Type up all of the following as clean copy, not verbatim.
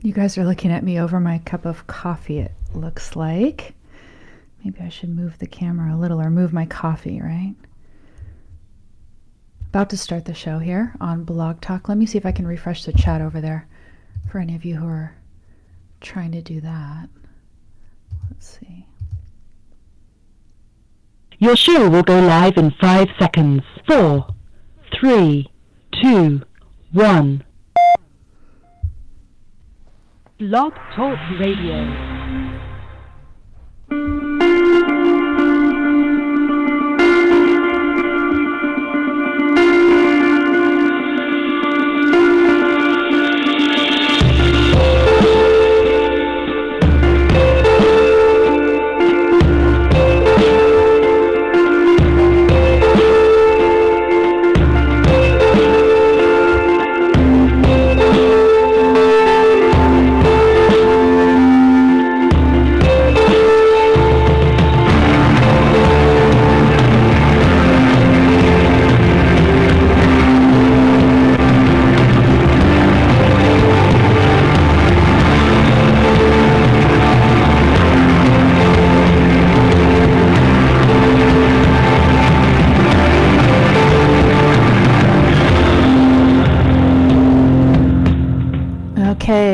You guys are looking at me over my cup of coffee, it looks like. Maybe I should move the camera a little, or move my coffee, right? About to start the show here on Blog Talk. Let me see if I can refresh the chat over there for any of you who are trying to do that. Let's see. Your show will go live in 5 seconds. 4, 3, 2, 1. Blog Talk Radio.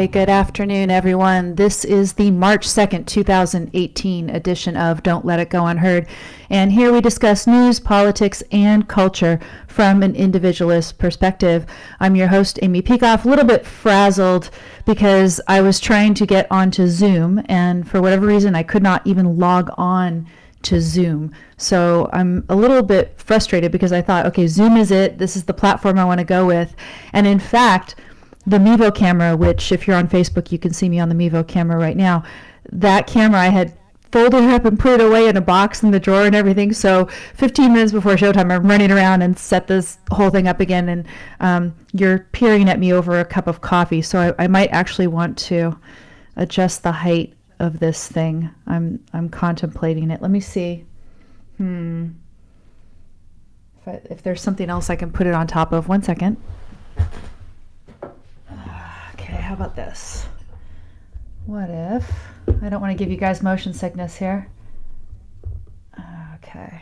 Good afternoon, everyone. This is the March 2nd, 2018 edition of Don't Let It Go Unheard. And here we discuss news, politics, and culture from an individualist perspective. I'm your host, Amy Peikoff, a little bit frazzled because I was trying to get onto Zoom, and for whatever reason, I could not even log on to Zoom. So I'm a little bit frustrated because I thought, okay, Zoom is it. This is the platform I want to go with. And in fact, the Mevo camera, which if you're on Facebook, you can see me on the Mevo camera right now. That camera, I had folded it up and put it away in a box in the drawer and everything. So 15 minutes before showtime, I'm running around and set this whole thing up again. And you're peering at me over a cup of coffee. So I might actually want to adjust the height of this thing. I'm contemplating it. Let me see. If there's something else I can put it on top of. 1 second. Okay, how about this? What if, I don't want to give you guys motion sickness here. Okay.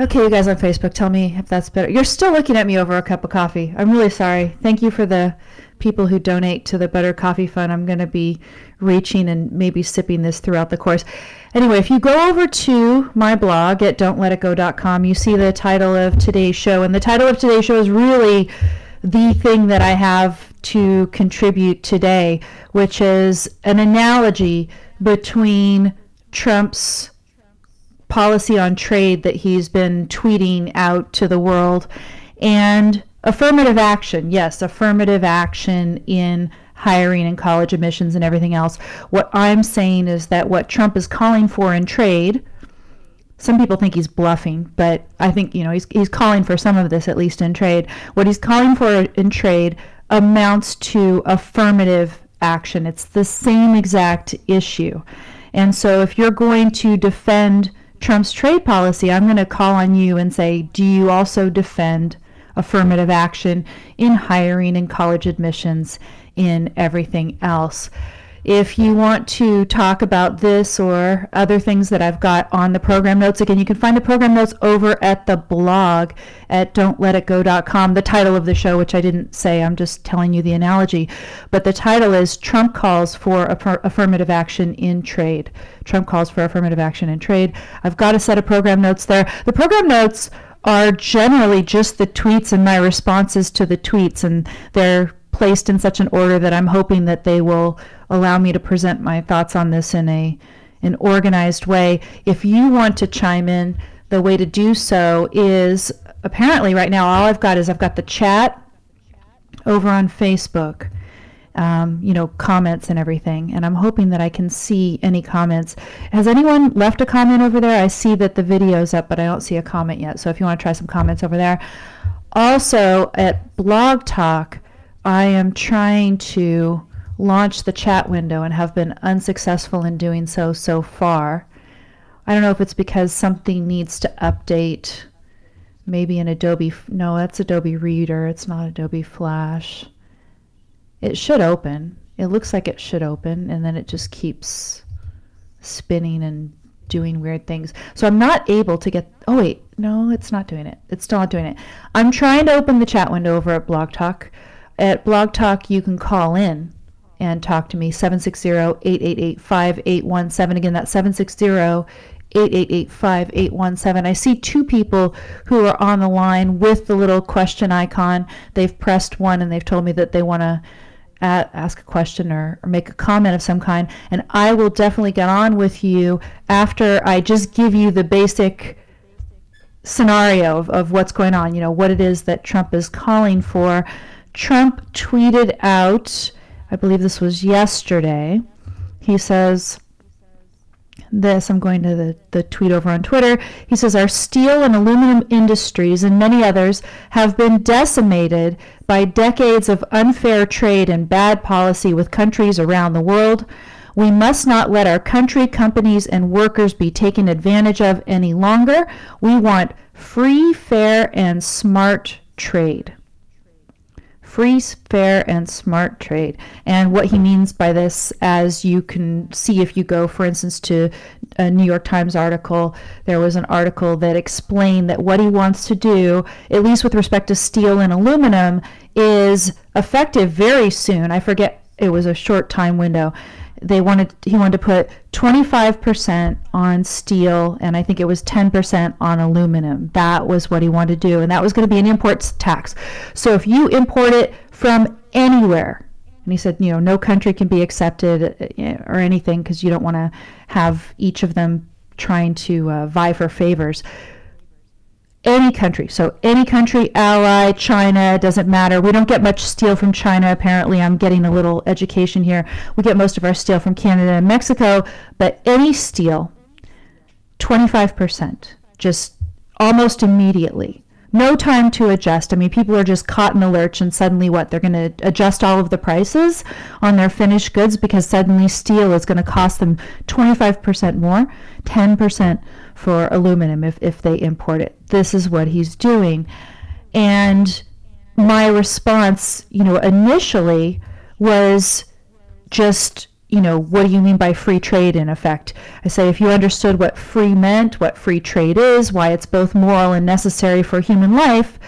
Okay, you guys on Facebook, tell me if that's better. You're still looking at me over a cup of coffee. I'm really sorry. Thank you for the people who donate to the Better Coffee Fund. I'm going to be reaching and maybe sipping this throughout the course. Anyway, if you go over to my blog at don'tletitgo.com, you see the title of today's show. And the title of today's show is really the thing that I have to contribute today, which is an analogy between Trump's policy on trade that he's been tweeting out to the world and affirmative action. Yes, affirmative action in hiring and college admissions and everything else. What I'm saying is that what Trump is calling for in trade, some people think he's bluffing, but I think, he's calling for some of this, at least in trade. What he's calling for in trade amounts to affirmative action. It's the same exact issue. And so if you're going to defend Trump's trade policy, I'm going to call on you and say, do you also defend affirmative action in hiring and college admissions, in everything else? If you want to talk about this or other things that I've got on the program notes, again, you can find the program notes over at the blog at don'tletitgo.com. The title of the show, which I didn't say, I'm just telling you the analogy, but the title is Trump Calls for Affirmative Action in Trade. Trump Calls for Affirmative Action in Trade. I've got a set of program notes there. The program notes are generally just the tweets and my responses to the tweets, and they're placed in such an order that I'm hoping that they will allow me to present my thoughts on this in an organized way. If you want to chime in, the way to do so is, apparently right now all I've got the chat over on Facebook, comments and everything, and I'm hoping that I can see any comments. Has anyone left a comment over there? I see that the video's up, but I don't see a comment yet, so if you want to try some comments over there. Also, at Blog Talk, I am trying to launch the chat window and have been unsuccessful in doing so far. I don't know if it's because something needs to update, maybe in Adobe. No, that's Adobe Reader. It's not Adobe Flash. It should open. It looks like it should open, and then it just keeps spinning and doing weird things. So I'm not able to get, oh wait, no, it's not doing it. It's still not doing it. I'm trying to open the chat window over at Blog Talk. At Blog Talk, you can call in and talk to me, 760-888-5817. Again, that's 760-888-5817. I see two people who are on the line with the little question icon. They've pressed 1 and they've told me that they want to ask a question or make a comment of some kind, and I will definitely get on with you after I just give you the basic scenario of what's going on, what it is that Trump is calling for. Trump tweeted out, I believe this was yesterday, he says this, I'm going to the tweet over on Twitter. He says, our steel and aluminum industries and many others have been decimated by decades of unfair trade and bad policy with countries around the world. We must not let our country, companies, and workers be taken advantage of any longer. We want free, fair, and smart trade. Free, fair, and smart trade. And what he means by this, as you can see if you go, for instance, to a New York Times article, there was an article that explained that what he wants to do, at least with respect to steel and aluminum, is effective very soon. I forget, it was a short time window. He wanted to put 25% on steel, and I think it was 10% on aluminum. That was what he wanted to do, and that was going to be an import tax. So if you import it from anywhere, and he said, no country can be accepted or anything, because you don't want to have each of them trying to vie for favors. Any country, so any country, ally, China, doesn't matter. We don't get much steel from China, apparently. I'm getting a little education here. We get most of our steel from Canada and Mexico, but any steel, 25%, just almost immediately. No time to adjust. I mean, people are just caught in a lurch, and suddenly they're going to adjust all of the prices on their finished goods because suddenly steel is going to cost them 25% more, 10% for aluminum if they import it. This is what he's doing. And my response, initially was just, what do you mean by free trade in effect? I say, if you understood what free meant, what free trade is, why it's both moral and necessary for human life,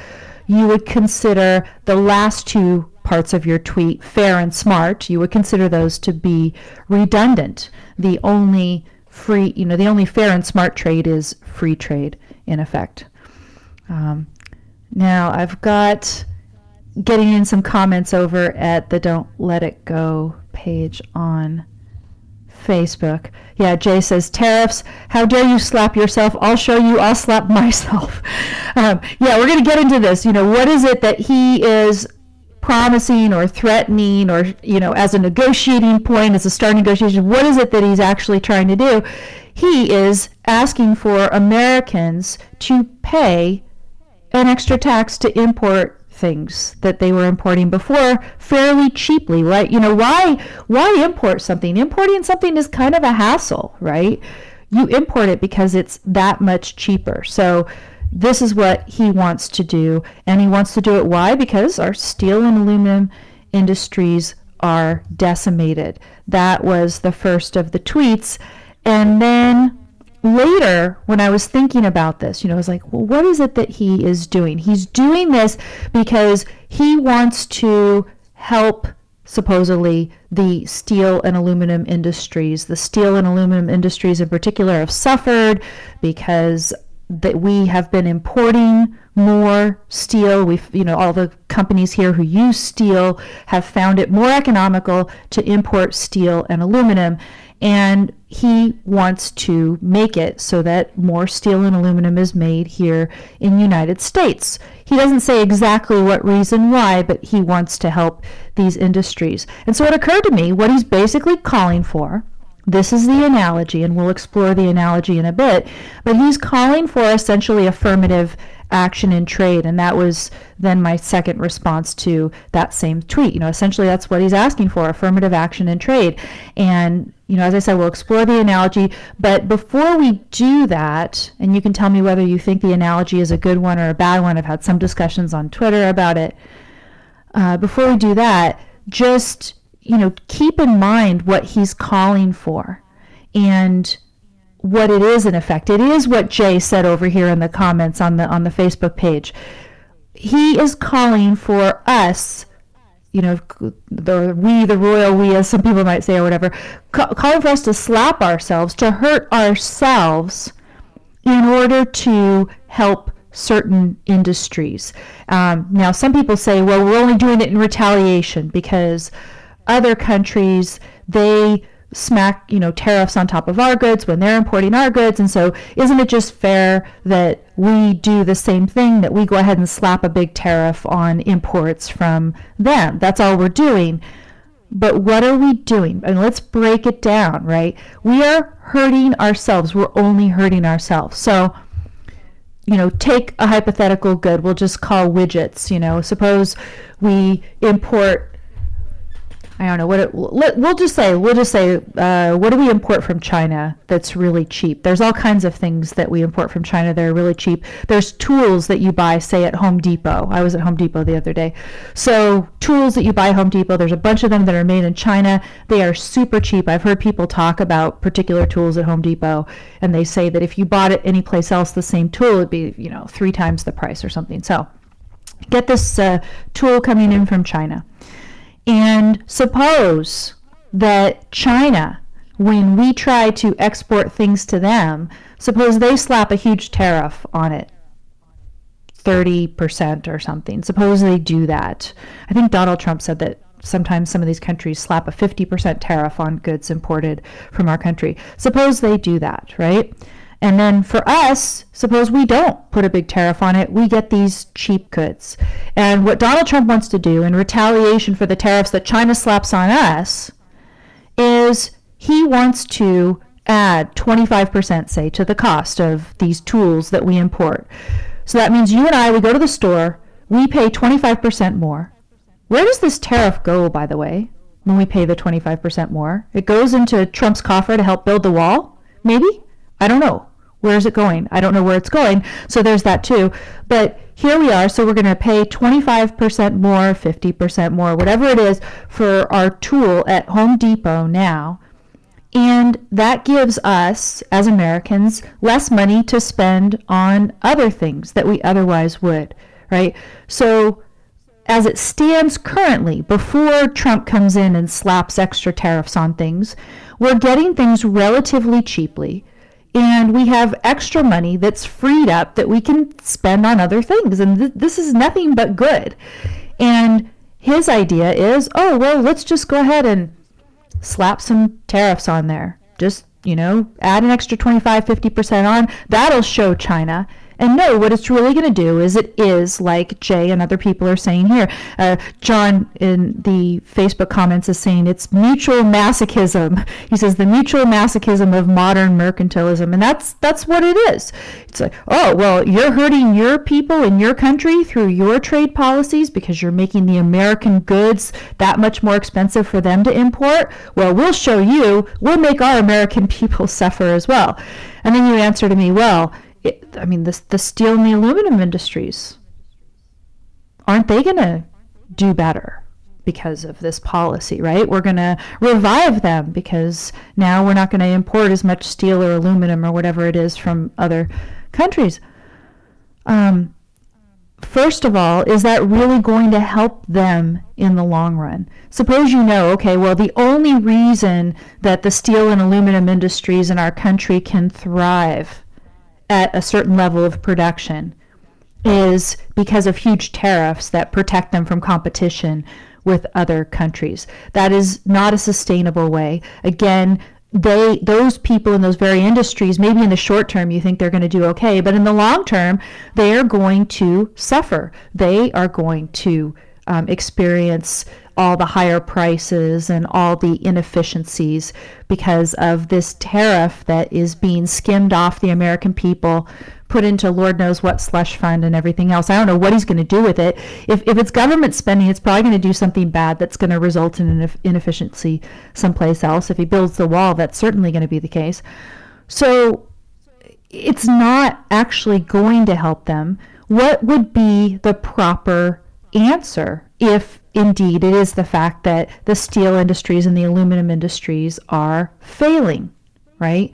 you would consider the last two parts of your tweet, fair and smart, you would consider those to be redundant. The only free, the only fair and smart trade is free trade in effect. Now I've got getting in some comments over at the Don't Let It Go page on Facebook. Yeah, Jay says, tariffs, how dare you slap yourself? I'll show you, I'll slap myself. Yeah, we're going to get into this. What is it that he is promising or threatening or, as a negotiating point, as a starting negotiation? What is it that he's actually trying to do? He is asking for Americans to pay an extra tax to import things that they were importing before fairly cheaply, right? Why import something? Importing something is kind of a hassle, right? You import it because it's that much cheaper. So this is what he wants to do, and he wants to do it. Why? Because our steel and aluminum industries are decimated. That was the first of the tweets. And then later, when I was thinking about this, I was like, well, what is it that he is doing? He's doing this because he wants to help, supposedly, the steel and aluminum industries. The steel and aluminum industries in particular have suffered because we have been importing more steel. We've, all the companies here who use steel have found it more economical to import steel and aluminum. And he wants to make it so that more steel and aluminum is made here in the United States. He doesn't say exactly what reason why, but he wants to help these industries. And so it occurred to me what he's basically calling for. This is the analogy, and we'll explore the analogy in a bit, but he's calling for essentially affirmative action in trade, and that was then my second response to that same tweet. Essentially that's what he's asking for, affirmative action in trade. And as I said, we'll explore the analogy, but before we do that, and you can tell me whether you think the analogy is a good one or a bad one. I've had some discussions on Twitter about it. Before we do that, just, keep in mind what he's calling for and what it is in effect. It is what Jay said over here in the comments on the Facebook page. He is calling for us, the royal we, as some people might say, or whatever, calling for us to slap ourselves, to hurt ourselves in order to help certain industries. Now, some people say, well, we're only doing it in retaliation because other countries, they smack, tariffs on top of our goods when they're importing our goods. And so isn't it just fair that we do the same thing, that we go ahead and slap a big tariff on imports from them? That's all we're doing. But what are we doing? And let's break it down, right? We are hurting ourselves. We're only hurting ourselves. So, take a hypothetical good we'll just call widgets. Suppose we import, I don't know we'll just say what do we import from China that's really cheap? There's all kinds of things that we import from China that are really cheap. There's tools that you buy, say, at Home Depot. I was at Home Depot the other day. So tools that you buy at Home Depot, there's a bunch of them that are made in China. They are super cheap. I've heard people talk about particular tools at Home Depot, and they say that if you bought it anyplace else, the same tool would be 3 times the price or something. So get this tool coming in from China. And suppose that China, when we try to export things to them, suppose they slap a huge tariff on it, 30% or something. Suppose they do that. I think Donald Trump said that sometimes some of these countries slap a 50% tariff on goods imported from our country. Suppose they do that, right? And then for us, suppose we don't put a big tariff on it, we get these cheap goods. And what Donald Trump wants to do in retaliation for the tariffs that China slaps on us is he wants to add 25%, say, to the cost of these tools that we import. So that means you and I, we go to the store, we pay 25% more. Where does this tariff go, by the way, when we pay the 25% more? It goes into Trump's coffer to help build the wall, maybe? I don't know. Where is it going? I don't know where it's going. So there's that too. But here we are. So we're going to pay 25% more, 50% more, whatever it is, for our tool at Home Depot now. And that gives us, as Americans, less money to spend on other things that we otherwise would, right? So as it stands currently, before Trump comes in and slaps extra tariffs on things, we're getting things relatively cheaply. And we have extra money that's freed up that we can spend on other things. And this is nothing but good. And his idea is, oh, well, let's just go ahead and slap some tariffs on there. Just, add an extra 25, 50% on. That'll show China. And no, what it's really going to do is it is, like Jay and other people are saying here, John in the Facebook comments is saying it's mutual masochism. He says the mutual masochism of modern mercantilism. And that's what it is. It's like, oh, well, you're hurting your people in your country through your trade policies because you're making the American goods that much more expensive for them to import. Well, we'll show you. We'll make our American people suffer as well. And then you answer to me, well, the steel and the aluminum industries, aren't they going to do better because of this policy, right? We're going to revive them because now we're not going to import as much steel or aluminum or whatever it is from other countries. First of all, is that really going to help them in the long run? Suppose okay, well, the only reason that the steel and aluminum industries in our country can thrive at a certain level of production is because of huge tariffs that protect them from competition with other countries. That is not a sustainable way. Again, those people in those very industries, maybe in the short term you think they're going to do okay, but in the long term they are going to suffer. They are going to experience all the higher prices and all the inefficiencies because of this tariff that is being skimmed off the American people, put into Lord knows what slush fund and everything else. I don't know what he's going to do with it. If it's government spending, it's probably going to do something bad that's going to result in an inefficiency someplace else. If he builds the wall, that's certainly going to be the case. So it's not actually going to help them. What would be the proper answer, if indeed it is the fact that the steel industries and the aluminum industries are failing, right?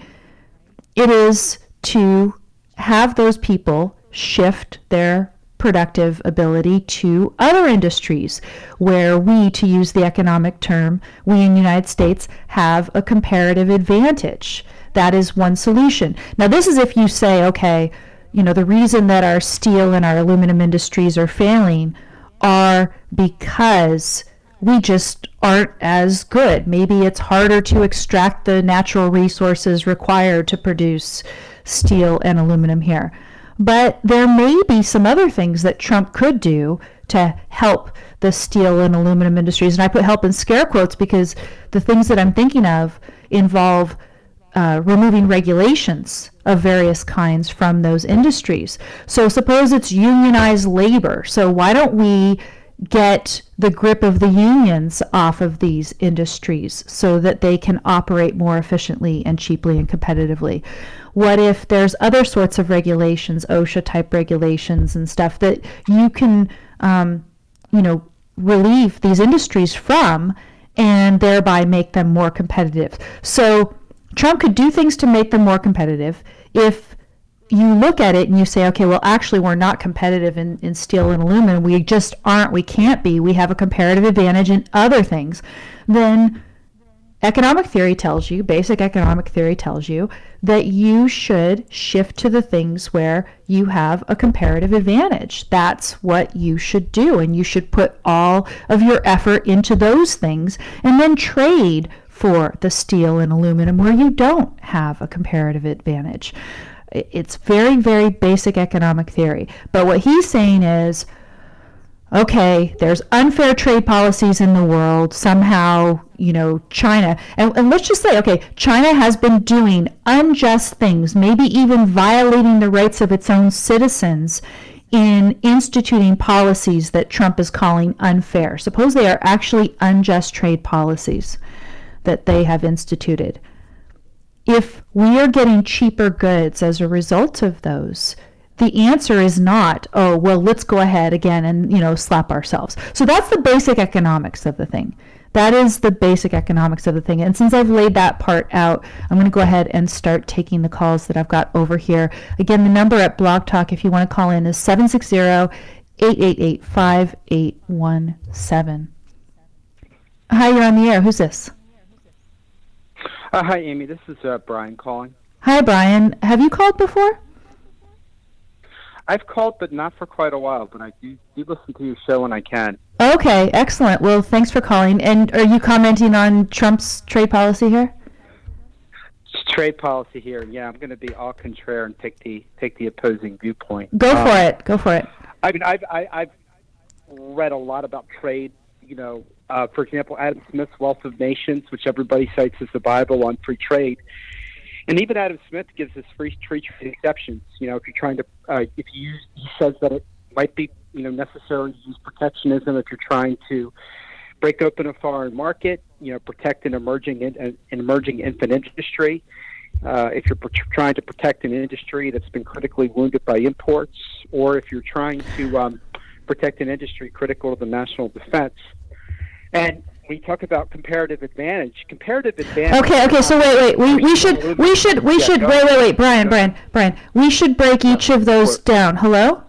It is to have those people shift their productive ability to other industries where we, to use the economic term, we in the United States have a comparative advantage. That is one solution. Now, this is if you say, okay, the reason that our steel and our aluminum industries are failing are because we just aren't as good. Maybe it's harder to extract the natural resources required to produce steel and aluminum here. But there may be some other things that Trump could do to help the steel and aluminum industries. And I put help in scare quotes because the things that I'm thinking of involve removing regulations of various kinds from those industries. So suppose it's unionized labor. So why don't we get the grip of the unions off of these industries so that they can operate more efficiently and cheaply and competitively? What if there's other sorts of regulations, OSHA type regulations and stuff that you can, relieve these industries from and thereby make them more competitive? So Trump could do things to make them more competitive. If you look at it and you say, okay, well, actually, we're not competitive in steel and aluminum. We just aren't. We can't be. We have a comparative advantage in other things. Then economic theory tells you, basic economic theory tells you, that you should shift to the things where you have a comparative advantage. That's what you should do. And you should put all of your effort into those things and then trade for the steel and aluminum where you don't have a comparative advantage. It's very, very basic economic theory. But what he's saying is, okay, there's unfair trade policies in the world. Somehow, China, and let's just say, okay, China has been doing unjust things, maybe even violating the rights of its own citizens in instituting policies that Trump is calling unfair. Suppose they are actually unjust trade policies that they have instituted. If we are getting cheaper goods as a result of those, the answer is not, oh, well, let's go ahead again and, slap ourselves. So that's the basic economics of the thing. That is the basic economics of the thing. And since I've laid that part out, I'm going to go ahead and start taking the calls that I've got over here. Again, the number at Blog Talk, if you want to call in, is 760-888-5817. Hi, you're on the air. Who's this? Hi, Amy. This is Brian calling. Hi, Brian. Have you called before? I've called, but not for quite a while, but I do listen to your show when I can. Okay, excellent. Well, thanks for calling. And are you commenting on Trump's trade policy here? Trade policy here, yeah. I'm going to be au contraire and take the opposing viewpoint. Go for it. Go for it. I mean, I've read a lot about trade, for example, Adam Smith's Wealth of Nations, which everybody cites as the Bible on free trade. And even Adam Smith gives us free trade exceptions. If you're trying to, he says that it might be, necessary to use protectionism if you're trying to break open a foreign market, protect an emerging infant industry. If you're trying to protect an industry that's been critically wounded by imports, or if you're trying to protect an industry critical to the national defense. And we talk about comparative advantage. Okay. So wait. We should. Wait. Brian. We should break each of those down. Hello.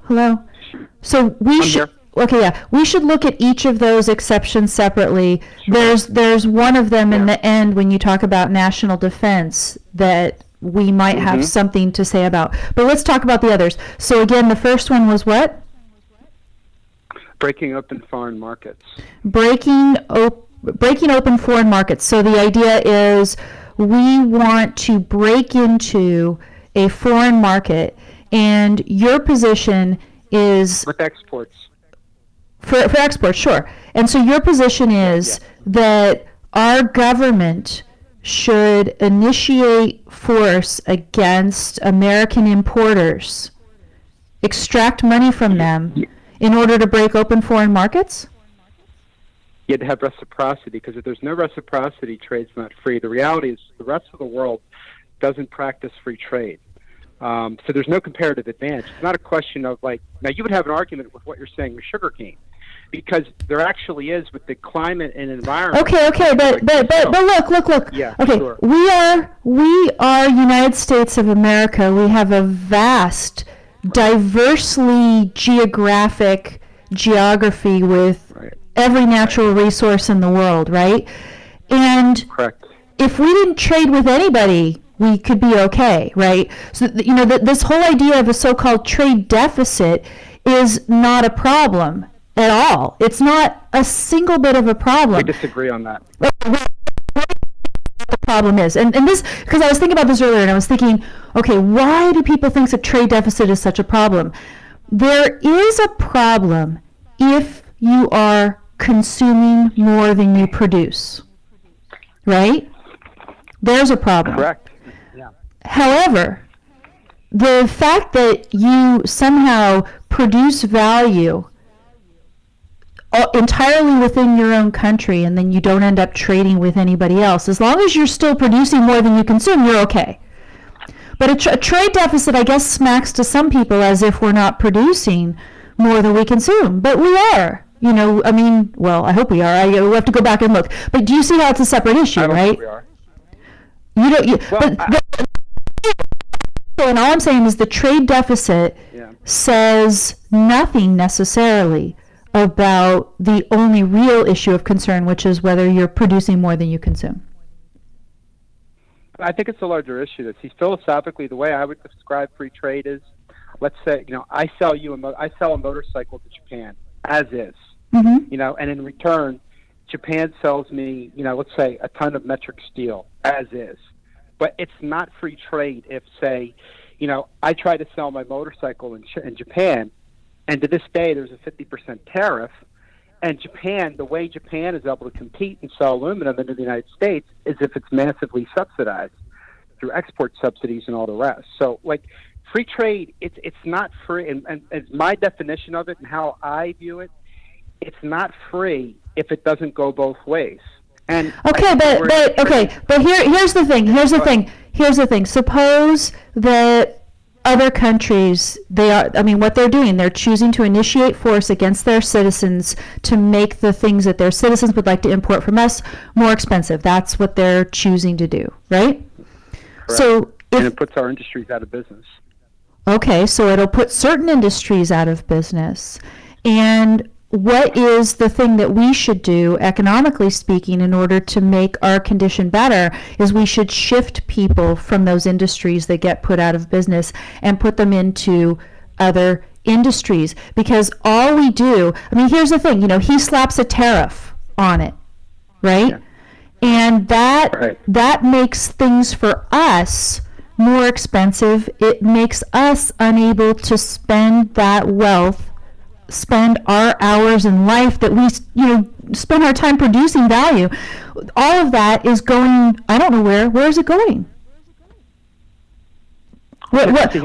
So we should. Okay, yeah. We should look at each of those exceptions separately. Sure. There's one of them in the end when you talk about national defense that we might have something to say about. But let's talk about the others. So again, the first one was what? Breaking open foreign markets. Breaking open foreign markets. So the idea is we want to break into a foreign market, and your position is with exports. For exports, sure. And so your position is that our government should initiate force against American importers, extract money from them in order to break open foreign markets? You had to have reciprocity, because if there's no reciprocity, trade's not free. The reality is the rest of the world doesn't practice free trade. So there's no comparative advantage. It's not a question of now you would have an argument with what you're saying with sugarcane. because there actually is with the climate and environment. Okay, but look. Yeah, okay, sure. we are United States of America. We have a vast, diversely geography with every natural resource in the world, right? And Correct. if we didn't trade with anybody, we could be okay, right? So, this whole idea of a so-called trade deficit is not a problem at all. It's not a single bit of a problem. We disagree on that. The problem is, and this, because I was thinking about this earlier, and I was thinking, okay, why do people think a trade deficit is such a problem? There is a problem if you are consuming more than you produce, right? There's a problem. Correct. Yeah. However, the fact that you somehow produce value entirely within your own country and then you don't end up trading with anybody else, as long as you're still producing more than you consume, you're okay. But a trade deficit, I guess, smacks to some people as if we're not producing more than we consume, but we are. I mean, well, I hope we are. We'll have to go back and look. But do you see how it's a separate issue, I don't right? think we are. And all I'm saying is the trade deficit says nothing necessarily about the only real issue of concern, which is whether you're producing more than you consume. I think it's a larger issue. Philosophically, the way I would describe free trade is, let's say, I sell a motorcycle to Japan as is, Mm-hmm. and in return, Japan sells me, let's say, a ton of metric steel as is. But it's not free trade if, say, I try to sell my motorcycle in Japan, and to this day there's a 50% tariff, and Japan, the way Japan is able to compete and sell aluminum into the United States is if it's massively subsidized through export subsidies and all the rest. So, free trade, it's not free, and my definition of it and how I view it, it's not free if it doesn't go both ways. And here's the thing. Suppose that other countries, what they're doing, they're choosing to initiate force against their citizens to make the things that their citizens would like to import from us more expensive. That's what they're choosing to do, right? Correct. And it puts our industries out of business. Okay, so it'll put certain industries out of business. And what is the thing that we should do, economically speaking, in order to make our condition better, is we should shift people from those industries that get put out of business and put them into other industries. Because all we do, here's the thing, he slaps a tariff on it, right? Yeah. And that makes things for us more expensive. It makes us unable to spend that wealth, spend our hours in life that we spend our time producing value. All of that is going, I don't know where is it going? What's he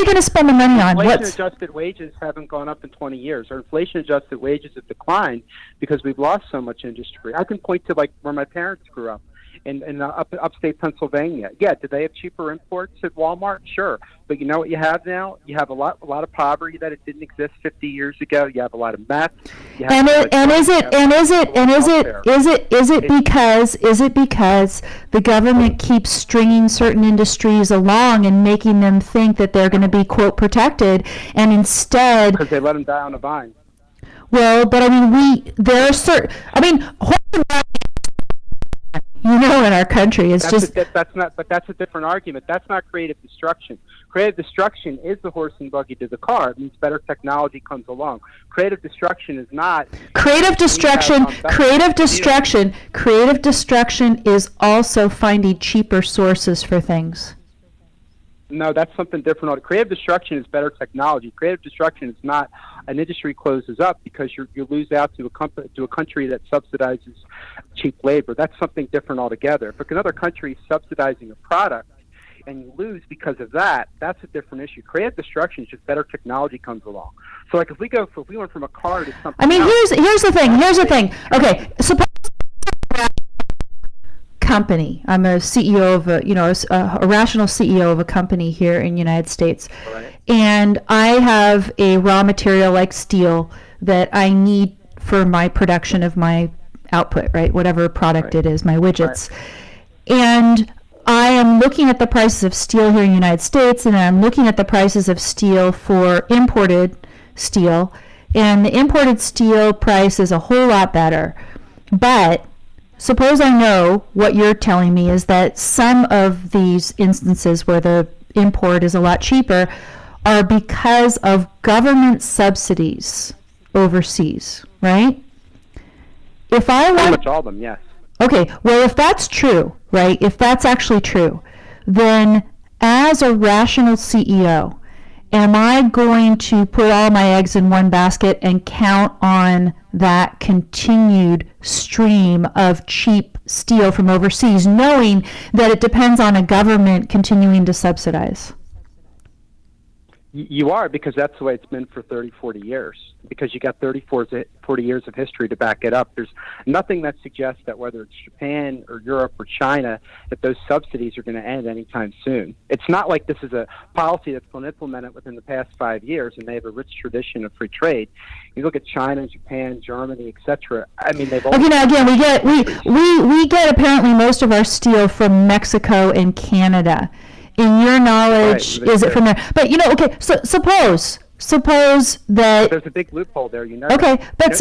going to spend the money on? Inflation-adjusted wages haven't gone up in 20 years. Our inflation-adjusted wages have declined because we've lost so much industry. I can point to where my parents grew up. In upstate Pennsylvania. Yeah, do they have cheaper imports at Walmart? Sure. But you know what you have now? You have a lot of poverty that it didn't exist 50 years ago. You have a lot of meth. Is it because the government keeps stringing certain industries along and making them think that they're going to be, quote, protected, and instead, because they let them die on the vine. Well, but there are certain, in our country, that's a different argument. That's not creative destruction. Creative destruction is the horse and buggy to the car. It means better technology comes along. Creative destruction is not. Creative destruction is also finding cheaper sources for things. No, that's something different. Creative destruction is better technology. Creative destruction is not an industry closes up because you lose out to a country that subsidizes cheap labor. That's something different altogether. If another country is subsidizing a product and you lose because of that, that's a different issue. Creative destruction is just better technology comes along. So if we went from a car to something else, here's the thing. Okay, suppose company. I'm a CEO of a rational CEO of a company here in the United States. Right. and I have a raw material like steel that I need for my production of my output, right? Whatever product it is, my widgets. And I am looking at the prices of steel here in the United States, and I'm looking at the prices of steel for imported steel, and the imported steel price is a whole lot better. But suppose I know what you're telling me is that some of these instances where the import is a lot cheaper are because of government subsidies overseas, right? If I Pretty want, much all of them, yes. okay, well, if that's true, right, if that's actually true, then as a rational CEO, am I going to put all my eggs in one basket and count on that continued stream of cheap steel from overseas, knowing that it depends on a government continuing to subsidize? You are, because that's the way it's been for 30, 40 years, because you got 40 years of history to back it up. There's nothing that suggests that whether it's Japan or Europe or China, that those subsidies are going to end anytime soon. It's not like this is a policy that's been implemented within the past 5 years, and they have a rich tradition of free trade. You look at China, Japan, Germany, etc. I mean, they've always... Okay, now again, we get apparently most of our steel from Mexico and Canada. In your knowledge, Right, is it from there? But okay. So suppose that there's a big loophole there. You know. Okay, but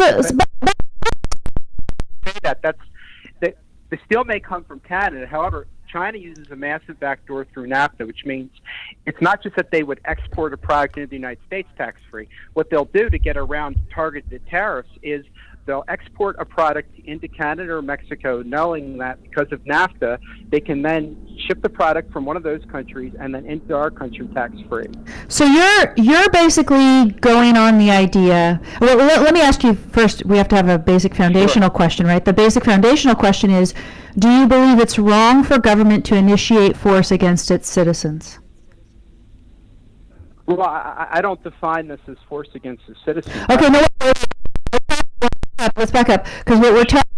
the steel may come from Canada. However, China uses a massive backdoor through NAFTA, which means it's not just that they would export a product into the United States tax-free. What they'll do to get around targeted tariffs is they'll export a product into Canada or Mexico, knowing that because of NAFTA, they can then ship the product from one of those countries and then into our country tax-free. So you're basically going on the idea. Well, let me ask you first. We have to have a basic foundational question, right? The basic foundational question is: do you believe it's wrong for government to initiate force against its citizens? Well, I don't define this as force against the citizens. Okay, no. Let's back up, because what we're talking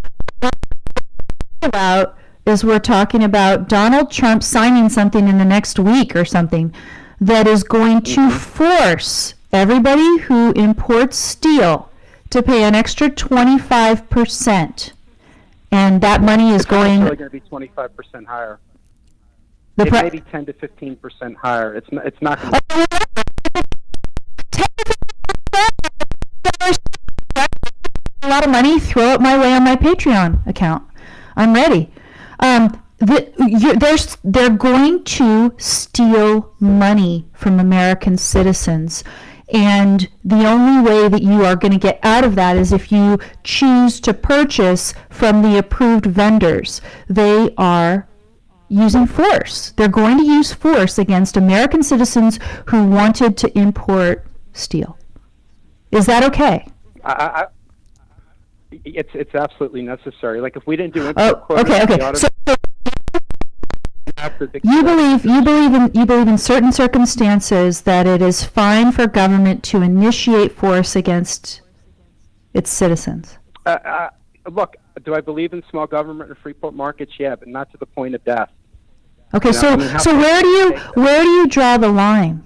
about is we're talking about Donald Trump signing something in the next week or something that is going to force everybody who imports steel to pay an extra 25%, and that money is going. It's going to be 25% higher. It may be 10 to 15% higher. It's not going to. A lot of money, throw it my way on my Patreon account. I'm ready. They're going to steal money from American citizens, and the only way that you are going to get out of that is if you choose to purchase from the approved vendors. They are using force. They're going to use force against American citizens who wanted to import steel. Is that okay? It's absolutely necessary. Like if we didn't do import quotas, okay. So you believe in certain circumstances that it is fine for government to initiate force against its citizens. Look, do I believe in small government and free markets? Yeah, but not to the point of death. Okay, so where do you draw the line?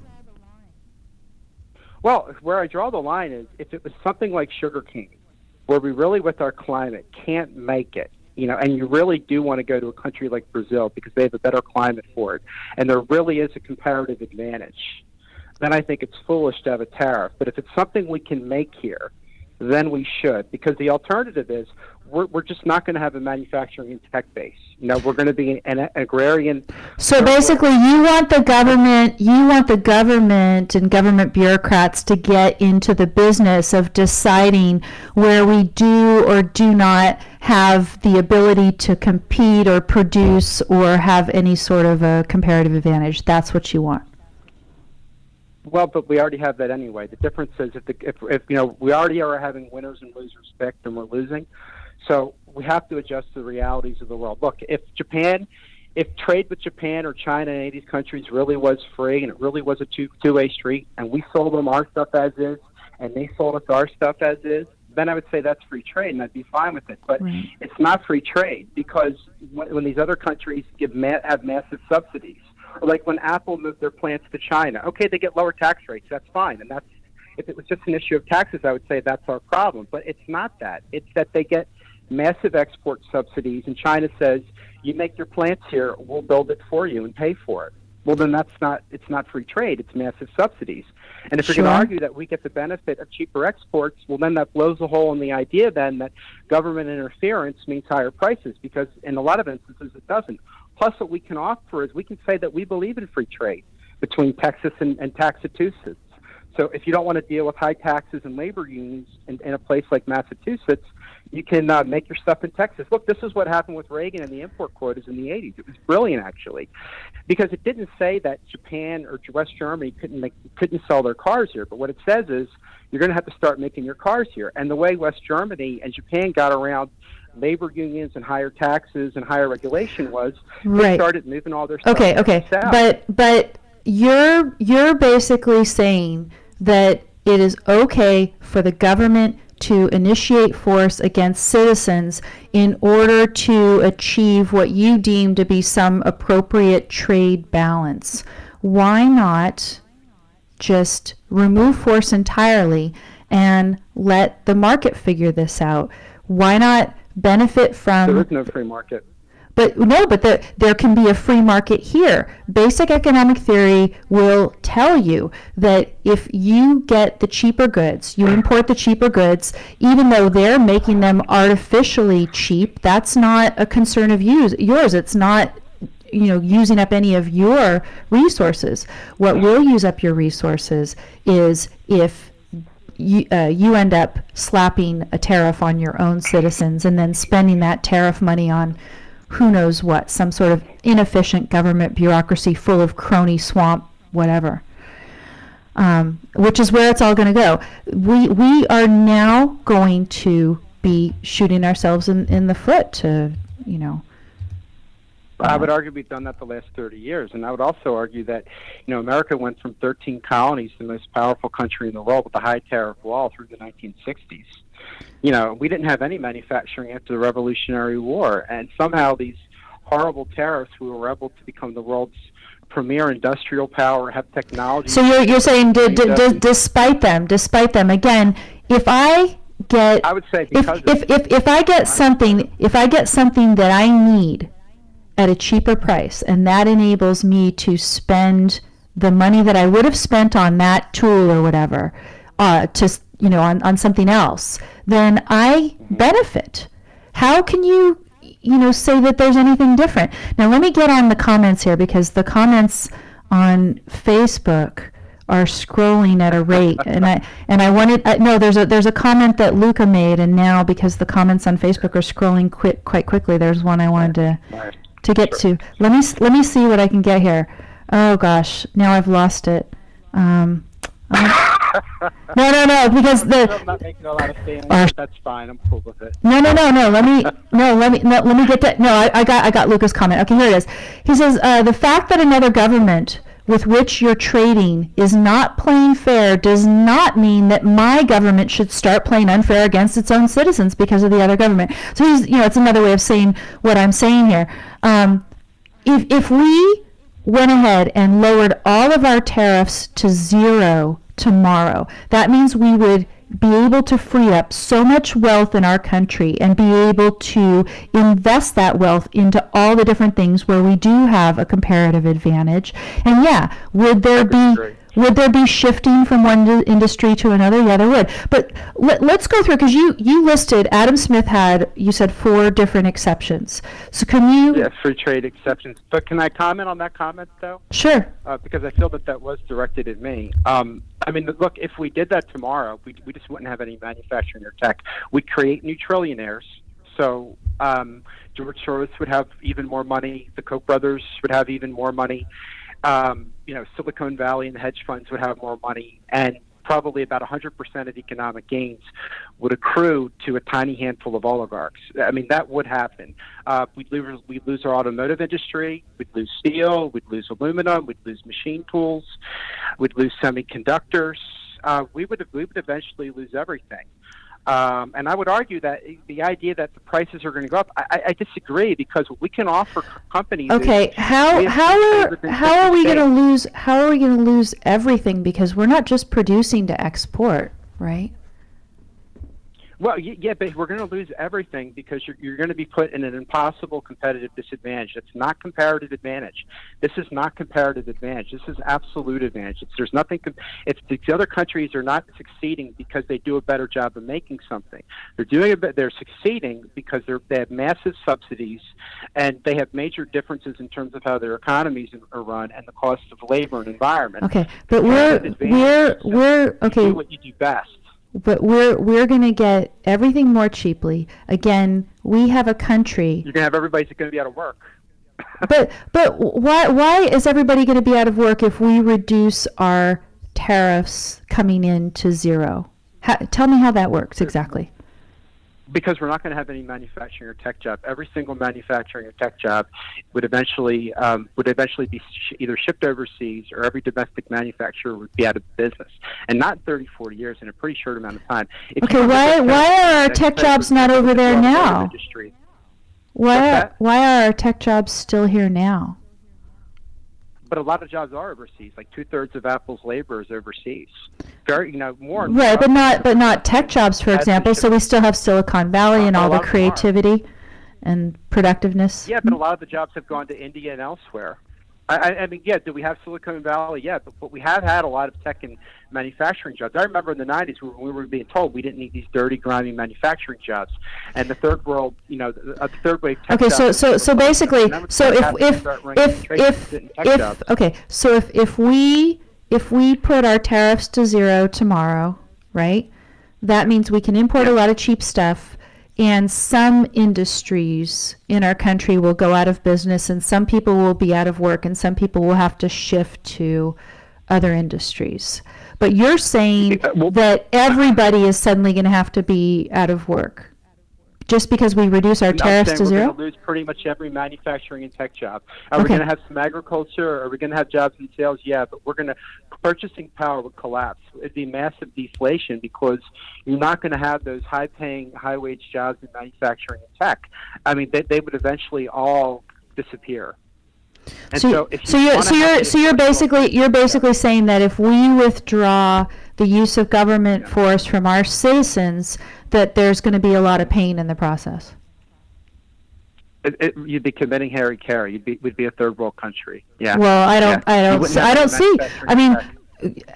Well, where I draw the line is if it was something like sugarcane, where we really, with our climate, can't make it, and you really do want to go to a country like Brazil because they have a better climate for it, and there really is a comparative advantage, then I think it's foolish to have a tariff. But if it's something we can make here, then we should, because the alternative is we're just not going to have a manufacturing and tech base. We're going to be an agrarian. So basically, you want the government and government bureaucrats to get into the business of deciding where we do or do not have the ability to compete or produce or have any sort of a comparative advantage. That's what you want. Well, but we already have that anyway. The difference is if we already are having winners and losers picked, and we're losing. So we have to adjust to the realities of the world. Look, if trade with Japan or China and any of these countries really was free and it really was a two-way street, and we sold them our stuff as is, and they sold us our stuff as is, then I would say that's free trade, and I'd be fine with it. But It's not free trade, because when these other countries have massive subsidies, Or like when Apple moved their plants to China. Okay, they get lower tax rates. That's fine. And if it was just an issue of taxes, I would say that's our problem. But it's not that. It's that they get massive export subsidies, and China says, you make your plants here, we'll build it for you and pay for it. Well, then it's not free trade. It's massive subsidies. And if you're going to argue that we get the benefit of cheaper exports, well, then that blows a hole in the idea then that government interference means higher prices, because in a lot of instances it doesn't. Plus, what we can offer is we can say that we believe in free trade between Texas and Massachusetts. So if you don't want to deal with high taxes and labor unions in a place like Massachusetts, you can make your stuff in Texas. Look, this is what happened with Reagan and the import quotas in the 80s. It was brilliant, actually, because it didn't say that Japan or West Germany couldn't sell their cars here. But what it says is you're going to have to start making your cars here. And the way West Germany and Japan got around labor unions and higher taxes and higher regulation was they started moving all their stuff south. But you're basically saying that it is okay for the government to initiate force against citizens in order to achieve what you deem to be some appropriate trade balance. Why not just remove force entirely and let the market figure this out? Why not benefit from... There is no free market. But there can be a free market here. Basic economic theory will tell you that if you get the cheaper goods, you import the cheaper goods, even though they're making them artificially cheap, that's not a concern of yours. It's not, using up any of your resources. What will use up your resources is if you end up slapping a tariff on your own citizens and then spending that tariff money on who knows what, some sort of inefficient government bureaucracy full of crony swamp, whatever, which is where it's all going to go. We are now going to be shooting ourselves in the foot to, I would argue we've done that the last 30 years. And I would also argue that, America went from 13 colonies to the most powerful country in the world with the high tariff wall through the 1960s. We didn't have any manufacturing after the Revolutionary War, and somehow these horrible tariffs, we were able to become the world's premier industrial power, have technology. So you're saying despite them, again, if I would say if I get something that I need at a cheaper price, and that enables me to spend the money that I would have spent on that tool or whatever, on something else, then I benefit. How can you, say that there's anything different? Now let me get on the comments here, because the comments on Facebook are scrolling at a rate, and I wanted there's a comment that Luca made, and now because the comments on Facebook are scrolling quite quickly, there's one I wanted to get to. Let me see what I can get here. Oh gosh, now I've lost it. No, because I'm not making a lot of sense. That's fine. I'm cool with it. No. Let me get that. No, I got Luca's comment. Okay, here it is. He says the fact that another government with which you're trading is not playing fair does not mean that my government should start playing unfair against its own citizens because of the other government. So he's, it's another way of saying what I'm saying here. If we went ahead and lowered all of our tariffs to zero tomorrow, that means we would be able to free up so much wealth in our country and be able to invest that wealth into all the different things where we do have a comparative advantage. And yeah, would there be shifting from one industry to another? Yeah, there would. But let's go through, because you listed, Adam Smith you said 4 different exceptions. So can you... Yeah, free trade exceptions. But can I comment on that comment, though? Sure. Because I feel that was directed at me. Look, if we did that tomorrow, we just wouldn't have any manufacturing or tech. We'd create new trillionaires. So George Soros would have even more money. The Koch brothers would have even more money. Silicon Valley and the hedge funds would have more money, and probably about 100% of economic gains would accrue to a tiny handful of oligarchs. That would happen. We'd lose our automotive industry. We'd lose steel. We'd lose aluminum. We'd lose machine tools. We'd lose semiconductors. We would eventually lose everything. And I would argue that the idea that the prices are going to go up, I disagree, because we can offer companies. Okay, how are we going to lose everything, because we're not just producing to export, right? Well, yeah, but we're going to lose everything because you're going to be put in an impossible competitive disadvantage. It's not comparative advantage. This is not comparative advantage. This is absolute advantage. There's nothing. It's the other countries are not succeeding because they do a better job of making something. They're succeeding because they have massive subsidies, and they have major differences in terms of how their economies are run and the cost of labor and environment. Okay, but we're okay. Do what you do best. But we're going to get everything more cheaply. Again, we have a country. You're going to have everybody's going to be out of work. but why is everybody going to be out of work if we reduce our tariffs coming in to zero? Tell me how that works exactly. Because we're not going to have any manufacturing or tech job. Every single manufacturing or tech job would eventually be either shipped overseas, or every domestic manufacturer would be out of business. And not 30, 40 years, in a pretty short amount of time. Okay, why are our tech jobs not over there now? Why are our tech jobs still here now? But a lot of jobs are overseas. Like 2/3 of Apple's labor is overseas. More. Right, but not tech jobs, for example. So we still have Silicon Valley and all the creativity and productiveness. Yeah, but a lot of the jobs have gone to India and elsewhere. I mean, yeah, do we have Silicon Valley? Yeah, but we have had a lot of tech and manufacturing jobs. I remember in the 90s when we were being told we didn't need these dirty, grimy manufacturing jobs. And the third world, the third wave tech jobs. Okay, so basically, if we put our tariffs to zero tomorrow, right, that means we can import a lot of cheap stuff, and some industries in our country will go out of business, and some people will be out of work, and some people will have to shift to other industries. But you're saying that everybody is suddenly going to have to be out of work just because we reduce our tariffs to zero? We're going to lose pretty much every manufacturing and tech job. Are we going to have some agriculture? Are we going to have jobs in sales? Yeah, but purchasing power would collapse. It'd be massive deflation because you're not going to have those high-paying, high-wage jobs in manufacturing and tech. I mean, they would eventually all disappear. And so you're basically saying that if we withdraw the use of government force from our citizens, that there's going to be a lot of pain in the process. You'd be committing hara-kiri. We'd be a third world country. Yeah. Well, I don't see. I mean,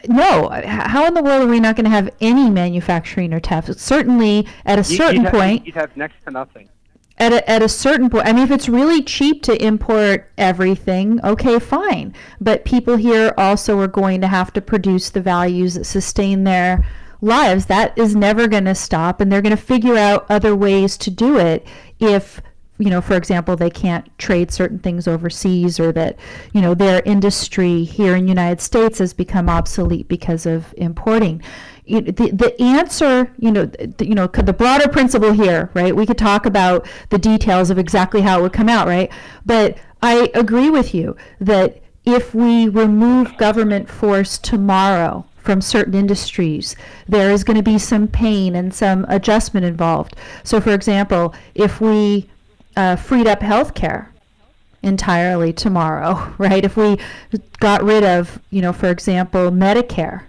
no. How in the world are we not going to have any manufacturing or tech? Certainly, at a certain point, you'd have next to nothing. At a certain point, I mean, if it's really cheap to import everything, okay, fine. But people here also are going to have to produce the values that sustain their lives. That is never going to stop, and they're going to figure out other ways to do it if, for example, they can't trade certain things overseas, or that, their industry here in the United States has become obsolete because of importing. The answer, the broader principle here, right? We could talk about the details of exactly how it would come out, right? But I agree with you that if we remove government force tomorrow from certain industries, there is going to be some pain and some adjustment involved. So, for example, if we freed up healthcare entirely tomorrow, right? If we got rid of, for example, Medicare,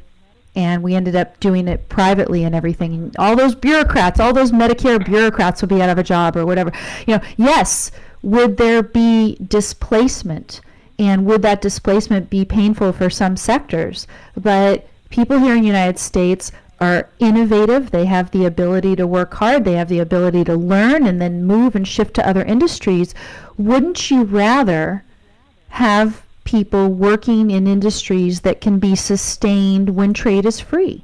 and we ended up doing it privately and everything, all those Medicare bureaucrats will be out of a job or whatever. Yes, would there be displacement? And would that displacement be painful for some sectors? But people here in the United States are innovative. They have the ability to work hard. They have the ability to learn and then move and shift to other industries. Wouldn't you rather have people working in industries that can be sustained when trade is free?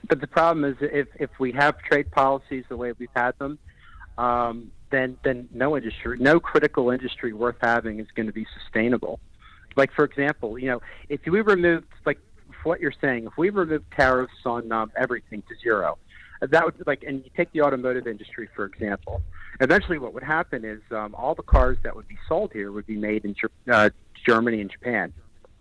But the problem is, if we have trade policies the way we've had them, then no critical industry worth having is going to be sustainable. Like, for example, if we removed, like what you're saying, if we removed tariffs on everything to zero, that would, and you take the automotive industry, for example. Eventually what would happen is all the cars that would be sold here would be made in Germany and Japan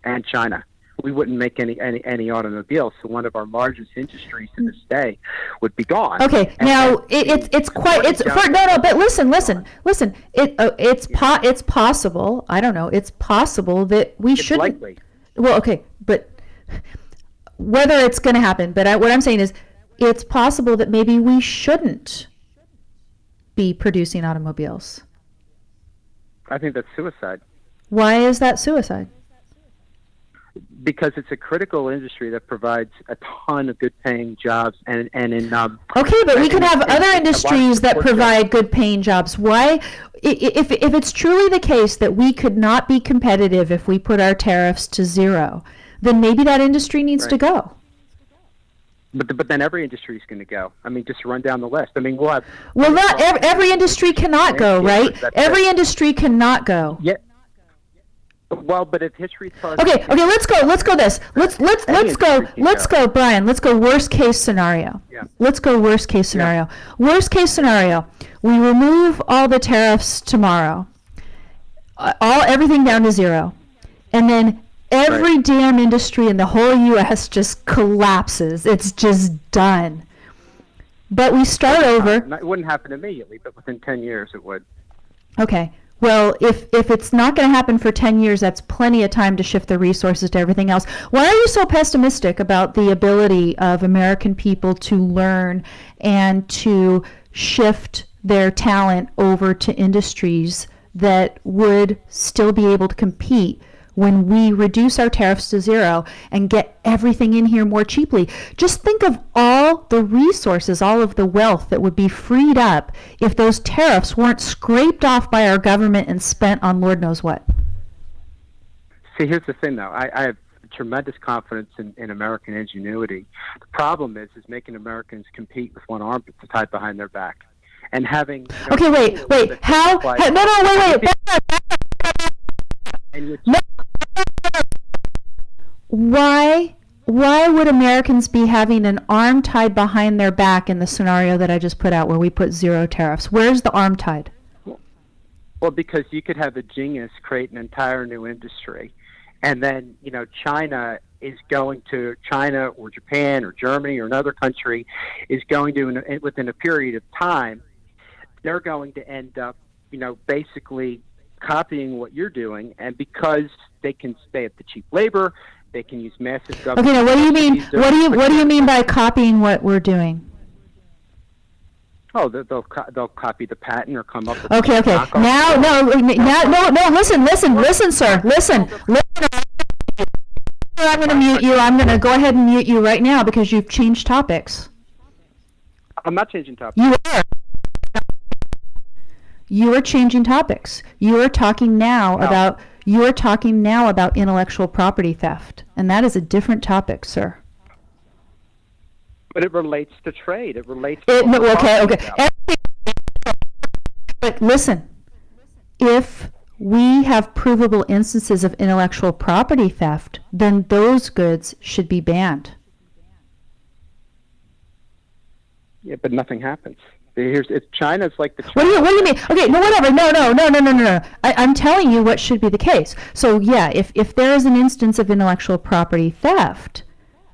and China, we wouldn't make any automobiles. So one of our largest industries to this day would be gone. Okay, And now then it's quite it's for no, but listen. It's possible. I don't know. It's possible that we it's shouldn't. likely. Well, okay, but whether it's going to happen, but what I'm saying is, it's possible that maybe we shouldn't be producing automobiles. I think that's suicide. Why is that suicide? Because it's a critical industry that provides a ton of good-paying jobs, and in okay, but we can have other in industries that provide good-paying jobs. Why, if it's truly the case that we could not be competitive if we put our tariffs to zero, then maybe that industry needs to go. But then every industry is going to go. I mean, just run down the list. I mean, we'll have. Well, not every industry cannot go, right? Every industry cannot go. Yeah. Well, but if history tells Okay, let's go this. Let's go, Brian. Let's go worst case scenario. Yeah. Let's go worst case scenario. Worst case scenario, we remove all the tariffs tomorrow. Everything down to zero. And then every damn industry in the whole US just collapses. It's just done. But we start over. It wouldn't happen immediately, but within 10 years it would. Okay. Well, if it's not going to happen for 10 years, that's plenty of time to shift the resources to everything else. Why are you so pessimistic about the ability of American people to learn and to shift their talent over to industries that would still be able to compete when we reduce our tariffs to zero and get everything in here more cheaply? Just think of all the resources, all of the wealth that would be freed up if those tariffs weren't scraped off by our government and spent on Lord knows what. See, here's the thing, though. I have tremendous confidence in American ingenuity. The problem is making Americans compete with one arm tied behind their back. And having... Okay, wait. How? No, wait. Why would Americans be having an arm tied behind their back in the scenario that I just put out where we put zero tariffs? Where's the arm tied? Well, because you could have a genius create an entire new industry, and then, China or Japan or Germany or another country is going to, within a period of time, they're going to end up, basically copying what you're doing, and because they can stay at the cheap labor, they can use massive government. Okay, now what do you mean? What do you mean by copying what we're doing? Oh, they'll copy the patent or come up with. Okay. No. Listen, sir. Listen. I'm going to mute you. I'm going to go ahead and mute you right now because you've changed topics. I'm not changing topics. You are. You are changing topics. You are talking now about intellectual property theft, and that is a different topic, sir. But it relates to trade. It relates. Okay. But listen, if we have provable instances of intellectual property theft, then those goods should be banned. Yeah, but nothing happens. China's like the. What do you mean? Okay, no, whatever. No. I'm telling you what should be the case. So yeah, if there is an instance of intellectual property theft,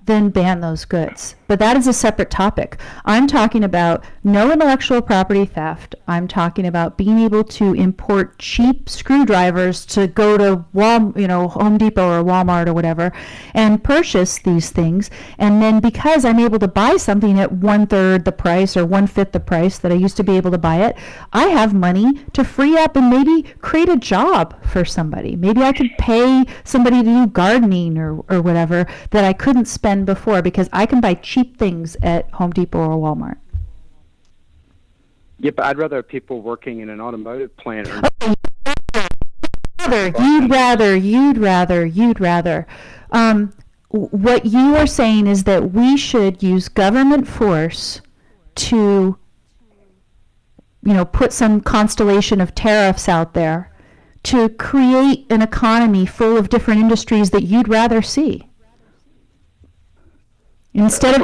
then ban those goods. But that is a separate topic. I'm talking about no intellectual property theft. I'm talking about being able to import cheap screwdrivers to go to Home Depot or Walmart or whatever and purchase these things. And then because I'm able to buy something at 1/3 the price or 1/5 the price that I used to be able to buy it, I have money to free up and maybe create a job for somebody. Maybe I could pay somebody to do gardening or whatever that I couldn't spend before because I can buy cheap things at Home Depot or Walmart. Yeah, but I'd rather have people working in an automotive plant. You'd rather. What you are saying is that we should use government force to, put some constellation of tariffs out there to create an economy full of different industries that you'd rather see. Instead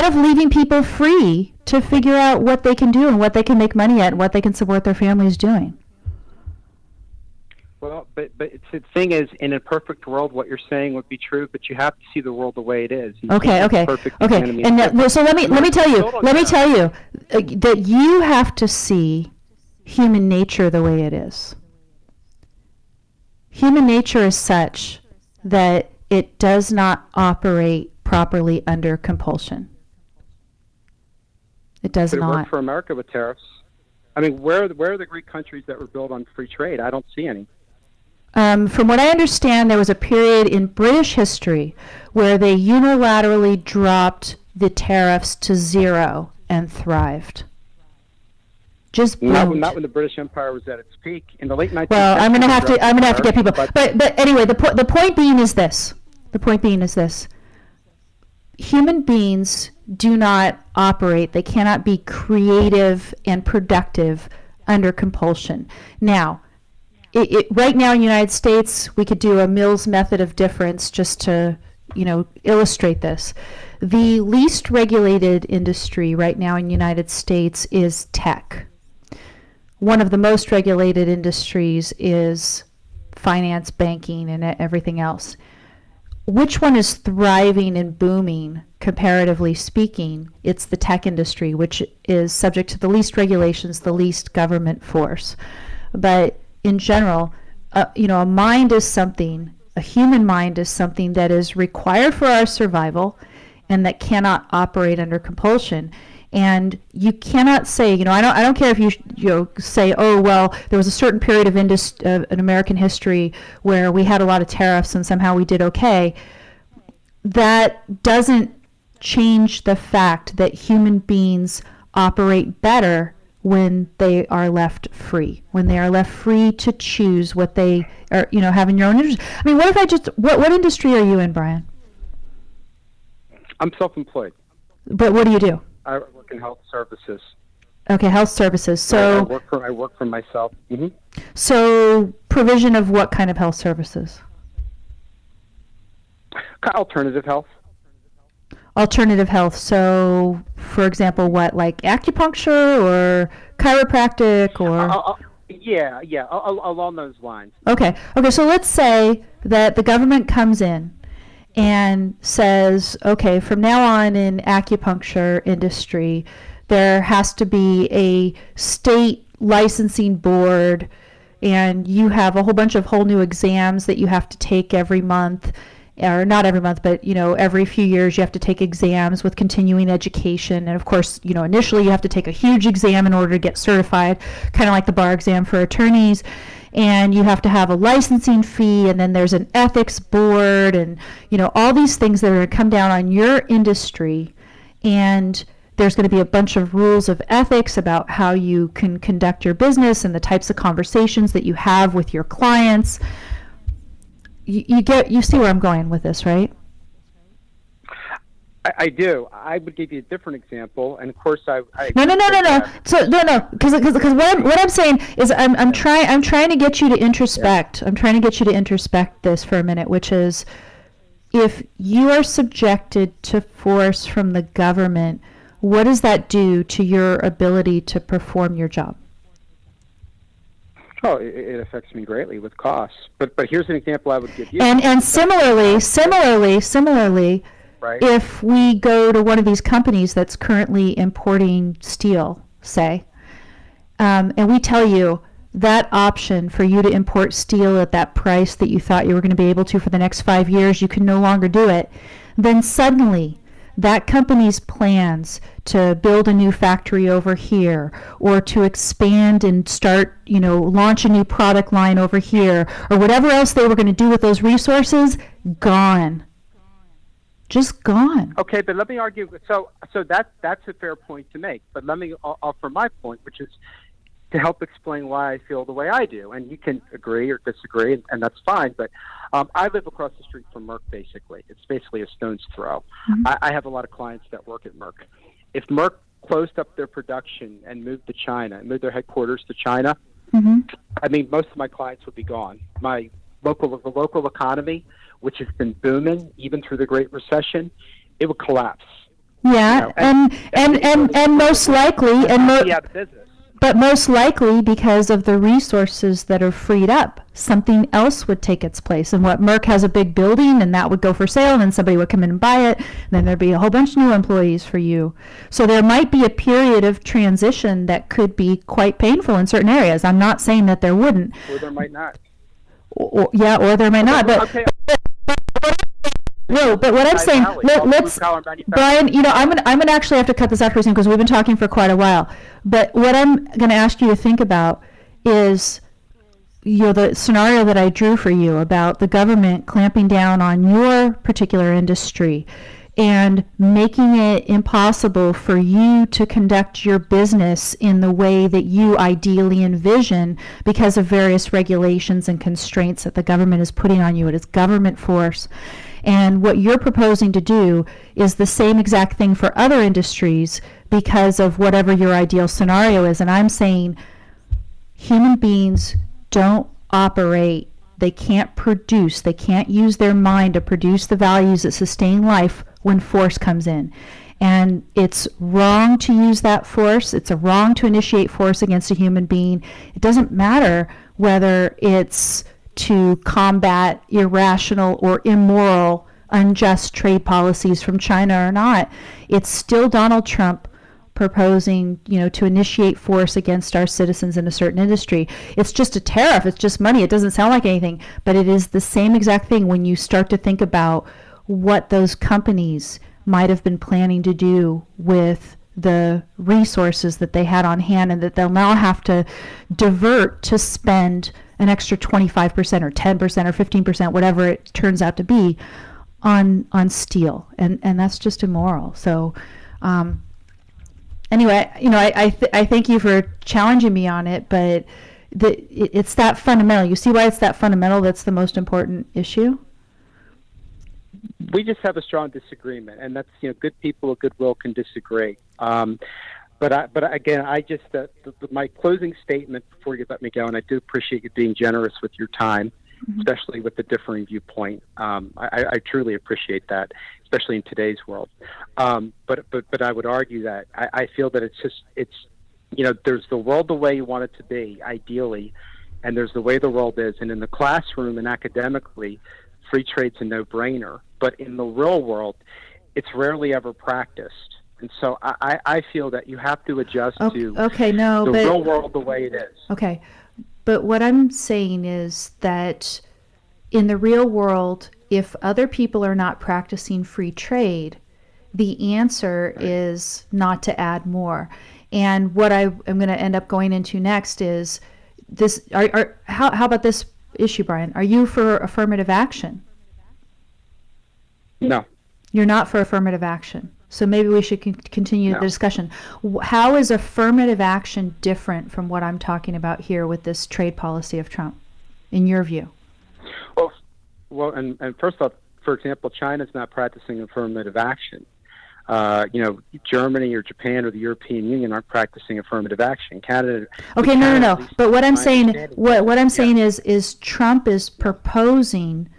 of leaving people free to figure out what they can do and what they can make money at and what they can support their families doing. Well, but the thing is, in a perfect world, what you're saying would be true, but you have to see the world the way it is. Okay. And so let me tell you that you have to see human nature the way it is. Human nature is such that it does not operate properly under compulsion. It does not. It not. Worked for America with tariffs. I mean, where are the great countries that were built on free trade? I don't see any. From what I understand, there was a period in British history where they unilaterally dropped the tariffs to zero and thrived. Just not when the British Empire was at its peak in the late 19th. Well, I'm going to have to get people. But anyway, the point being is this. The point being is this. Human beings do not operate. They cannot be creative and productive under compulsion. Now, right now in the United States, we could do a Mills method of difference just to, illustrate this. The least regulated industry right now in the United States is tech. One of the most regulated industries is finance, banking, and everything else. Which one is thriving and booming, comparatively speaking? It's the tech industry, which is subject to the least regulations, the least government force. But in general, a mind is something, a human mind is something that is required for our survival and that cannot operate under compulsion. And you cannot say, I don't care if you say, oh, well, there was a certain period of in American history where we had a lot of tariffs and somehow we did okay. That doesn't change the fact that human beings operate better when they are left free, when they are left free to choose what they are, have in your own interest. I mean, what industry are you in, Brian? I'm self-employed. But what do you do? I work in health services. Okay, health services. So I work for myself. Mm-hmm. So provision of what kind of health services? Alternative health. Alternative health. So, for example, what, like acupuncture or chiropractic or? Yeah, along those lines. Okay. So let's say that the government comes in and says, okay, from now on in acupuncture industry, there has to be a state licensing board, and you have a whole bunch of whole new exams that you have to take every month, or not every month, but every few years you have to take exams with continuing education. And of course, initially you have to take a huge exam in order to get certified, kind of like the bar exam for attorneys. And you have to have a licensing fee, and then there's an ethics board, and all these things that are going to come down on your industry. And there's going to be a bunch of rules of ethics about how you can conduct your business and the types of conversations that you have with your clients. You see where I'm going with this, right? I do. I would give you a different example, and of course, No. So because what I'm saying is I'm trying to get you to introspect. Yeah. I'm trying to get you to introspect this for a minute, which is, if you are subjected to force from the government, what does that do to your ability to perform your job? Oh, it affects me greatly with costs. But here's an example I would give you. And similarly, right. If we go to one of these companies that's currently importing steel, say, and we tell you that option for you to import steel at that price that you thought you were going to be able to for the next 5 years, you can no longer do it, then suddenly that company's plans to build a new factory over here, or to expand and start, launch a new product line over here, or whatever else they were going to do with those resources, gone. Just gone. Okay, but let me argue. So that's a fair point to make. But let me offer my point, which is to help explain why I feel the way I do. And you can agree or disagree, and that's fine. But I live across the street from Merck, basically. It's basically a stone's throw. Mm-hmm. I have a lot of clients that work at Merck. If Merck closed up their production and moved to China, moved their headquarters to China, mm-hmm. I mean, most of my clients would be gone. The local economy, which has been booming even through the Great Recession, it would collapse. Yeah, and most likely, be out of business. But most likely, because of the resources that are freed up, something else would take its place. And what Merck has a big building, and that would go for sale, and then somebody would come in and buy it, and then there'd be a whole bunch of new employees for you. So there might be a period of transition that could be quite painful in certain areas. I'm not saying that there wouldn't. Or there might not. Or there might not. But Okay. no, but what I'm saying, let's, Brian, I'm gonna actually have to cut this out pretty soon because we've been talking for quite a while. But what I'm gonna ask you to think about is, the scenario that I drew for you about the government clamping down on your particular industry and making it impossible for you to conduct your business in the way that you ideally envision because of various regulations and constraints that the government is putting on you. It is government force. And what you're proposing to do is the same exact thing for other industries because of whatever your ideal scenario is. And I'm saying human beings don't operate, they can't produce, they can't use their mind to produce the values that sustain life when force comes in. And it's wrong to use that force. It's wrong to initiate force against a human being. It doesn't matter whether it's to combat irrational or immoral, unjust trade policies from China or not. It's still Donald Trump proposing, to initiate force against our citizens in a certain industry. It's just a tariff. It's just money. It doesn't sound like anything, but it is the same exact thing when you start to think about what those companies might have been planning to do with the resources that they had on hand and that they'll now have to divert to spend an extra 25% or 10% or 15%, whatever it turns out to be, on steel. And that's just immoral. So anyway, I thank you for challenging me on it, but it's that fundamental. You see why it's that fundamental that's the most important issue? We just have a strong disagreement, and that's, good people of goodwill can disagree. But again, my closing statement before you let me go, and I do appreciate you being generous with your time, especially with the differing viewpoint. I truly appreciate that, especially in today's world. But I would argue that I feel that there's the world the way you want it to be, ideally, and there's the way the world is. And in the classroom and academically, free trade's a no-brainer. But in the real world, it's rarely ever practiced. And so I feel that you have to adjust to the real world the way it is. Okay. But what I'm saying is that in the real world, if other people are not practicing free trade, the answer is not to add more. And what I'm going to end up going into next is this. How about this issue, Brian? Are you for affirmative action? No. You're not for affirmative action. So maybe we should continue the discussion. How is affirmative action different from what I'm talking about here with this trade policy of Trump, in your view? Well, and first off, for example, China's not practicing affirmative action. Germany or Japan or the European Union aren't practicing affirmative action. Canada. Okay, no. But what I'm saying, what I'm saying is Trump is proposing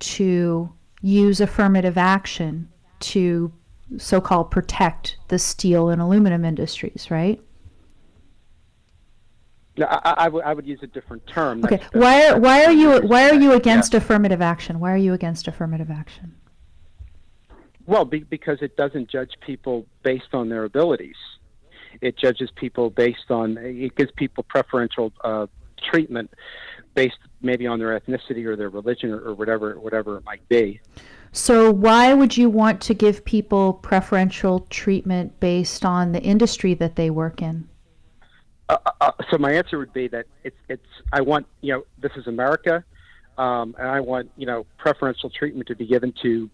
to use affirmative action to so-called protect the steel and aluminum industries, right? No, I would use a different term. Okay, why are you against affirmative action? Why are you against affirmative action? Well, because it doesn't judge people based on their abilities. It judges people it gives people preferential treatment based maybe on their ethnicity or their religion or whatever it might be. So why would you want to give people preferential treatment based on the industry that they work in? So my answer would be that I want, this is America, and I want, preferential treatment to be given to,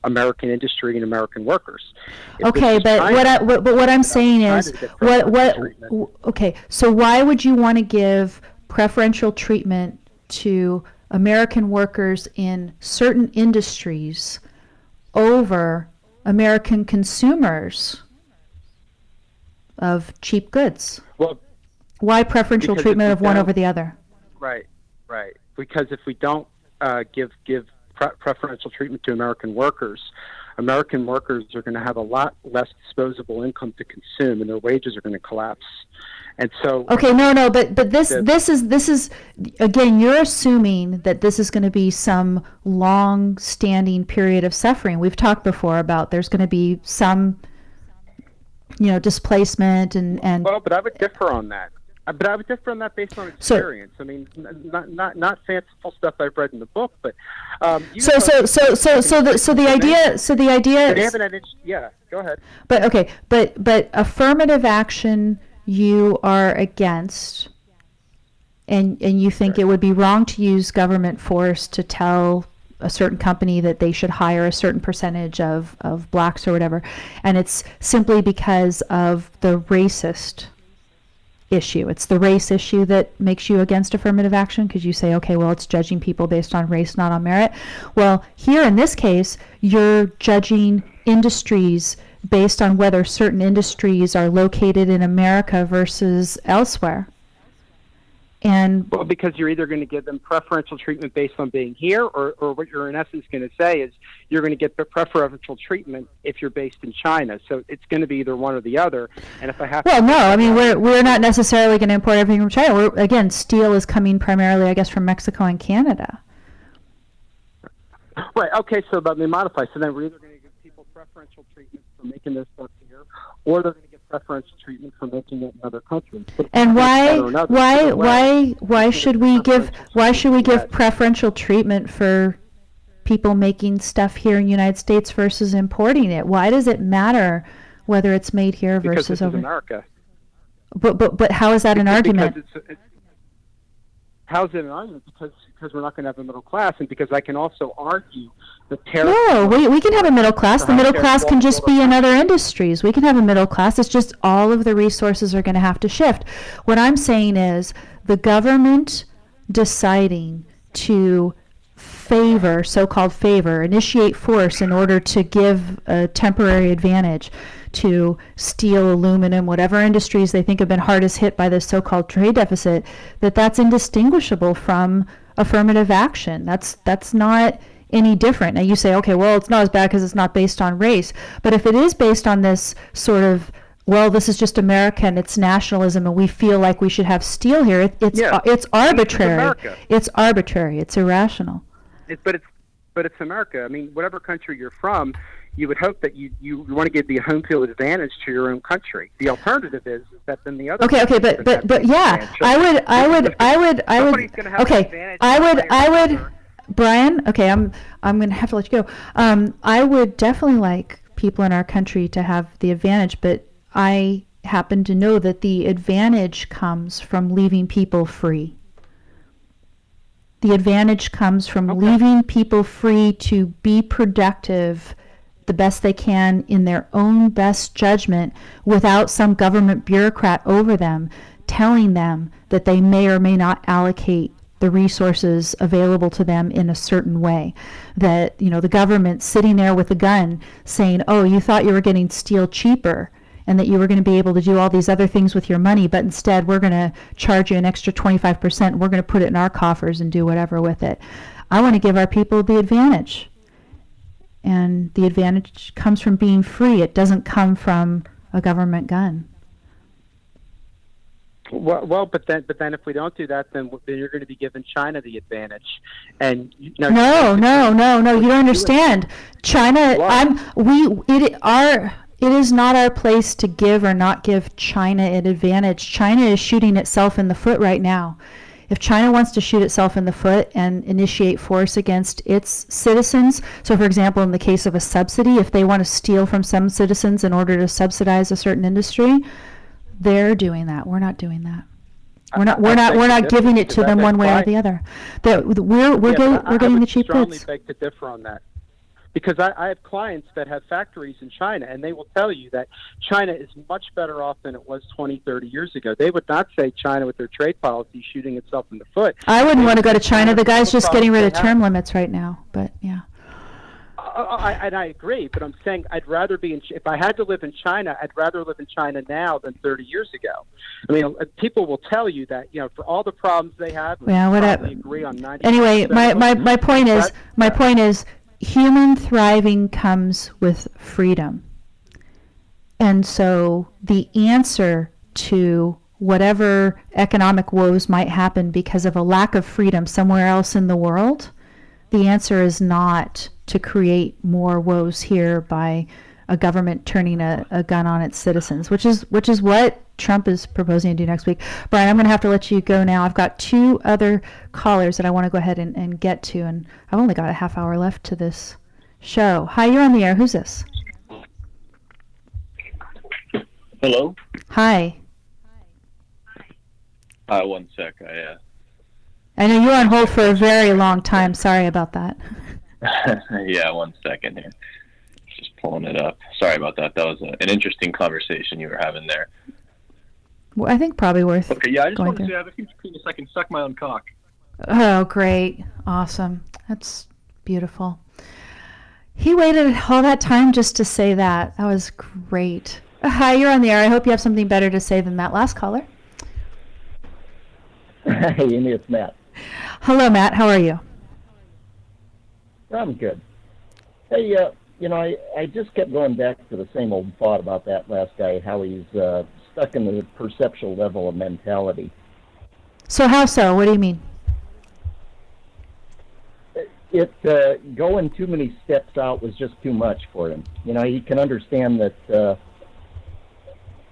American industry and American workers. Okay, but what I'm saying is, okay, so why would you want to give preferential treatment to American workers in certain industries over American consumers of cheap goods? Well, why preferential treatment of one over the other? Right. Because if we don't give preferential treatment to American workers, American workers are going to have a lot less disposable income to consume, and their wages are going to collapse. And so, okay, but this is again, you're assuming that this is going to be some long-standing period of suffering. We've talked before about there's going to be some, displacement and. Well, but I would differ on that. But I would differ on that based on experience. I mean, not fanciful stuff I've read in the book, but the idea. They haven't had yeah. Go ahead. But okay, but affirmative action you are against, and you think it would be wrong to use government force to tell a certain company that they should hire a certain percentage of blacks or whatever, and it's simply because of the racist issue. It's the race issue that makes you against affirmative action, because you say, okay, well, it's judging people based on race, not on merit. Well, here in this case, you're judging industries based on whether certain industries are located in America versus elsewhere. And well, because you're either going to give them preferential treatment based on being here, or what you're in essence going to say is you're going to get the preferential treatment if you're based in China. So it's going to be either one or the other. And if I have no, I mean we're not necessarily going to import everything from China. Again, steel is coming primarily, I guess, from Mexico and Canada. Right. Okay. So let me modify. So then we're either going to give people preferential treatment for making this stuff here, or they're going to get preferential treatment for making it in other countries. And why should we give preferential treatment for people making stuff here in the United States versus importing it? Why does it matter whether it's made here versus over America? But how is that an argument? How's it an argument? Because we're not going to have a middle class, and because I can also argue the tariff. No, we can have a middle class. The middle class can just be in other industries. We can have a middle class. It's just all of the resources are going to have to shift. What I'm saying is the government deciding to so-called favor, initiate force in order to give a temporary advantage to steel, aluminum, whatever industries they think have been hardest hit by this so-called trade deficit, that's indistinguishable from affirmative action. That's not any different. Now you say, okay, well, it's not as bad because it's not based on race. But if it is based on this sort of, well, this is just America and it's nationalism and we feel like we should have steel here, it's arbitrary. It's arbitrary. It's irrational. But it's America. I mean, whatever country you're from, you would hope that you want to give the home field advantage to your own country. The alternative is that then the other. Okay, but yeah, I would. Brian, okay, I'm going to have to let you go. I would definitely like people in our country to have the advantage, but I happen to know that the advantage comes from leaving people free. The advantage comes from leaving people free to be productive the best they can in their own best judgment without some government bureaucrat over them telling them that they may or may not allocate the resources available to them in a certain way. That, the government sitting there with a gun saying, oh, you thought you were getting steel cheaper and that you were going to be able to do all these other things with your money, but instead we're going to charge you an extra 25%. We're going to put it in our coffers and do whatever with it. I want to give our people the advantage. And the advantage comes from being free. It doesn't come from a government gun. Well, but then if we don't do that, then you're going to be giving China the advantage. And no, you don't understand. China, it is not our place to give or not give China an advantage. China is shooting itself in the foot right now. If China wants to shoot itself in the foot and initiate force against its citizens, so for example, in the case of a subsidy, if they want to steal from some citizens in order to subsidize a certain industry, they're doing that. We're not doing that. We're not giving it to them one way or the other. We're getting the cheap goods. I would strongly beg to differ on that. Because I have clients that have factories in China, and they will tell you that China is much better off than it was 20, 30 years ago. They would not say China, with their trade policy, shooting itself in the foot. I wouldn't want to go to China. The guy's just getting rid of term limits right now, but yeah. And I agree, but I'm saying I'd rather be if I had to live in China, I'd rather live in China now than 30 years ago. I mean, people will tell you that, for all the problems they have, yeah, probably agree on 90%. Anyway, my point is, human thriving comes with freedom. And so the answer to whatever economic woes might happen because of a lack of freedom somewhere else in the world, the answer is not to create more woes here by a government turning a gun on its citizens, which is what Trump is proposing to do next week. Brian, I'm going to have to let you go now. I've got 2 other callers that I want to go ahead and get to, and I've only got a half hour left to this show. Hi, you're on the air. Who's this? Hello? Hi. One sec. I know you were on hold for a very long time. Sorry about that. Yeah, 1 second here. Just pulling it up. Sorry about that. That was an interesting conversation you were having there. Well, I think probably worth Okay, yeah, I just going wanted to through. say I have a few penis. I can suck my own cock. Oh, great. Awesome. That's beautiful. He waited all that time just to say that. That was great. Hi, you're on the air. I hope you have something better to say than that last caller. Hey, Amy, it's Matt. Hello, Matt. How are you? I'm good. Hey, I just kept going back to the same old thought about that last guy, how he's stuck in the perceptual level of mentality. So how so? What do you mean? Going too many steps out was just too much for him. He can understand that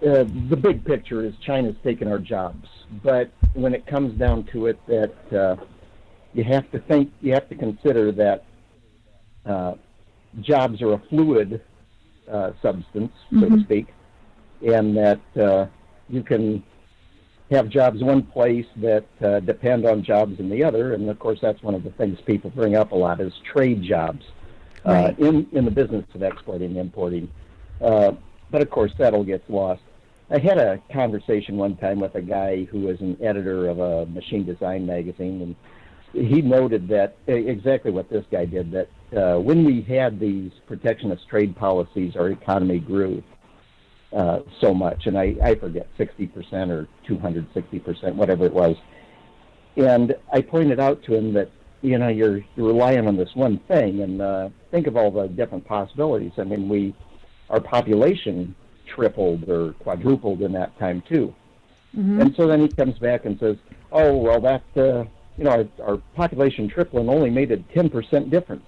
the big picture is China's taking our jobs. But when it comes down to it, that you have to consider that jobs are a fluid substance, so to speak, and that you can have jobs one place that depend on jobs in the other, and of course that's one of the things people bring up a lot is trade jobs in the business of exporting and importing. But of course that all gets lost. I had a conversation one time with a guy who was an editor of a machine design magazine, and he noted that exactly what this guy did, that when we had these protectionist trade policies, our economy grew so much, and I forget, 60% or 260%, whatever it was. And I pointed out to him that, you're relying on this one thing, and think of all the different possibilities. I mean, our population tripled or quadrupled in that time too. And so then he comes back and says, oh, well, that, our population tripling only made a 10% difference.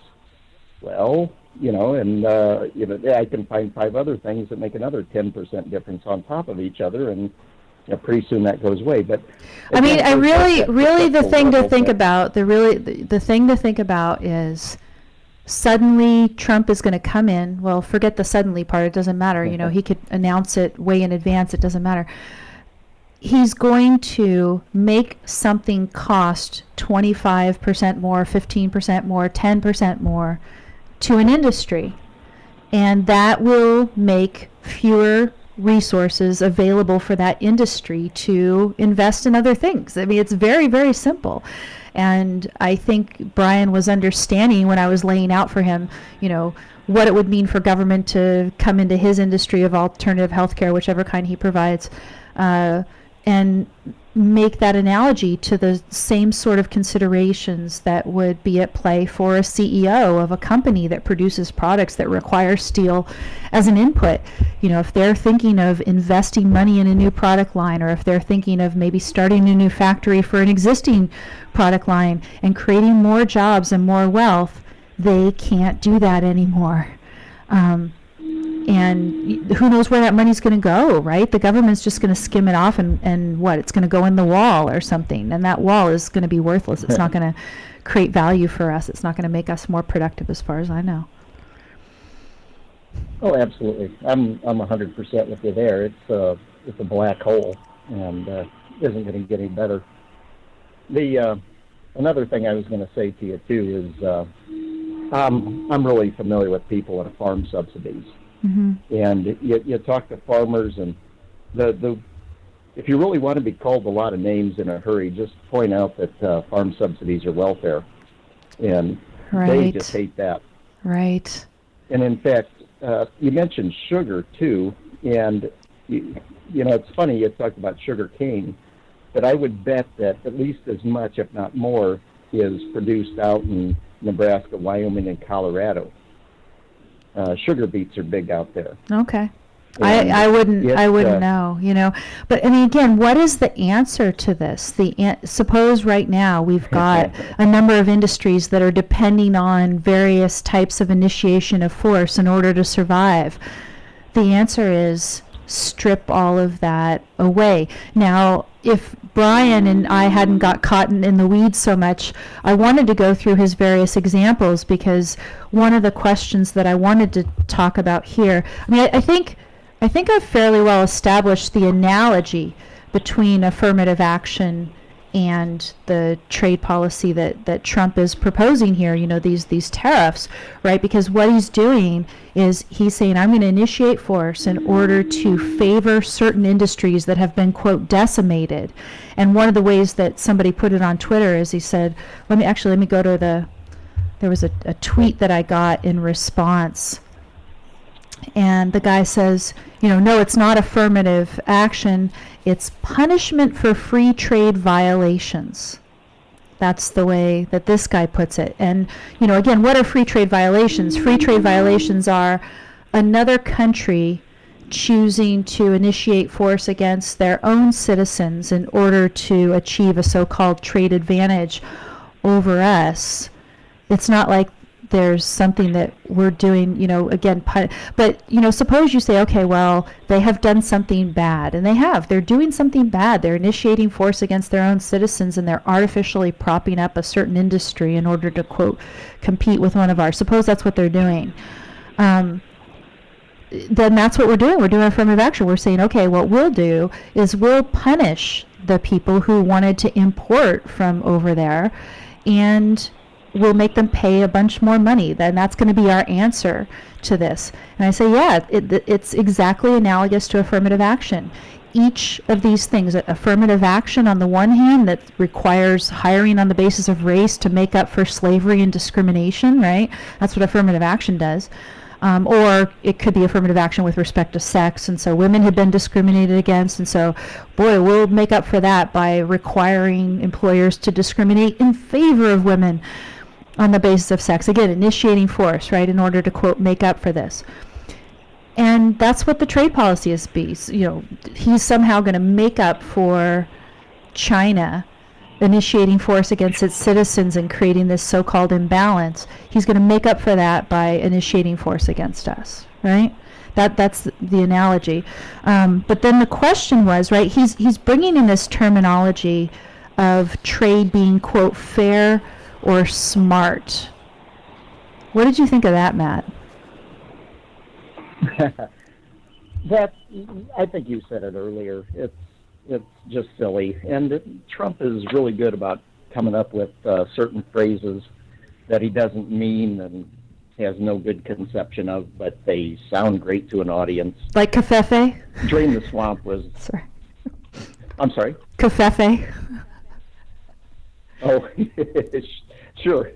Well, I can find 5 other things that make another 10% difference on top of each other, and pretty soon that goes away. But I mean, really, the thing to think about, the thing to think about is suddenly Trump is going to come in. Well, forget the suddenly part. It doesn't matter. He could announce it way in advance. It doesn't matter. He's going to make something cost 25% more, 15% more, 10% more to an industry. And that will make fewer resources available for that industry to invest in other things. I mean, it's very, very simple. And I think Brian was understanding when I was laying out for him, what it would mean for government to come into his industry of alternative healthcare, whichever kind he provides, and make that analogy to the same sort of considerations that would be at play for a CEO of a company that produces products that require steel as an input. If they're thinking of investing money in a new product line, or if they're thinking of maybe starting a new factory for an existing product line and creating more jobs and more wealth, they can't do that anymore. And who knows where that money's going to go, right? The government's just going to skim it off and what? It's going to go in the wall or something. And that wall is going to be worthless. It's not going to create value for us. It's not going to make us more productive as far as I know. Oh, absolutely. I'm 100% with you there. It's a black hole, and isn't going to get any better. Another thing I was going to say to you, too, is I'm really familiar with people in farm subsidies. And you talk to farmers, and if you really want to be called a lot of names in a hurry, just point out that farm subsidies are welfare, and they just hate that. Right. And in fact, you mentioned sugar too, and it's funny you talked about sugar cane, but I would bet that at least as much, if not more, is produced out in Nebraska, Wyoming, and Colorado. Sugar beets are big out there. Okay. I wouldn't know, But I mean, again, what is the answer to this? Suppose right now we've got a number of industries that are depending on various types of initiation of force in order to survive. The answer is strip all of that away. Now, if Brian and I hadn't got caught in the weeds so much, I wanted to go through his various examples, because one of the questions that I wanted to talk about here, I mean, I think I've fairly well established the analogy between affirmative action and the trade policy that Trump is proposing here, these tariffs, right? Because what he's doing is he's saying, I'm going to initiate force in order to favor certain industries that have been, quote, decimated. And one of the ways that somebody put it on Twitter is he said, let me go to there was a tweet that I got in response. And the guy says, no, it's not affirmative action. It's punishment for free trade violations. That's the way that this guy puts it. And, again, what are free trade violations? Free trade violations are another country choosing to initiate force against their own citizens in order to achieve a so-called trade advantage over us. It's not like there's something that we're doing, again, but, suppose you say, okay, well, they have done something bad, and they're doing something bad. They're initiating force against their own citizens, and they're artificially propping up a certain industry in order to, quote, compete with one of ours. Suppose that's what they're doing. Then that's what we're doing. We're doing affirmative action. We're saying, okay, what we'll do is we'll punish the people who wanted to import from over there, and we'll make them pay a bunch more money. Then that's going to be our answer to this. And I say, yeah, it's exactly analogous to affirmative action. Each of these things, affirmative action on the one hand that requires hiring on the basis of race to make up for slavery and discrimination, right? That's what affirmative action does. Or it could be affirmative action with respect to sex, and so women have been discriminated against, and so, boy, we'll make up for that by requiring employers to discriminate in favor of women on the basis of sex. Again, initiating force, right, in order to, quote, make up for this. And that's what the trade policy is. He's somehow going to make up for China initiating force against its citizens and creating this so-called imbalance. He's going to make up for that by initiating force against us, right? That's the analogy. But then the question was, right, he's bringing in this terminology of trade being, quote, fair or smart. What did you think of that, Matt? I think you said it earlier. It's just silly. And Trump is really good about coming up with certain phrases that he doesn't mean and has no good conception of, but they sound great to an audience. Like covfefe? Drain the swamp was... Sorry. I'm sorry? Covfefe. Oh, sure.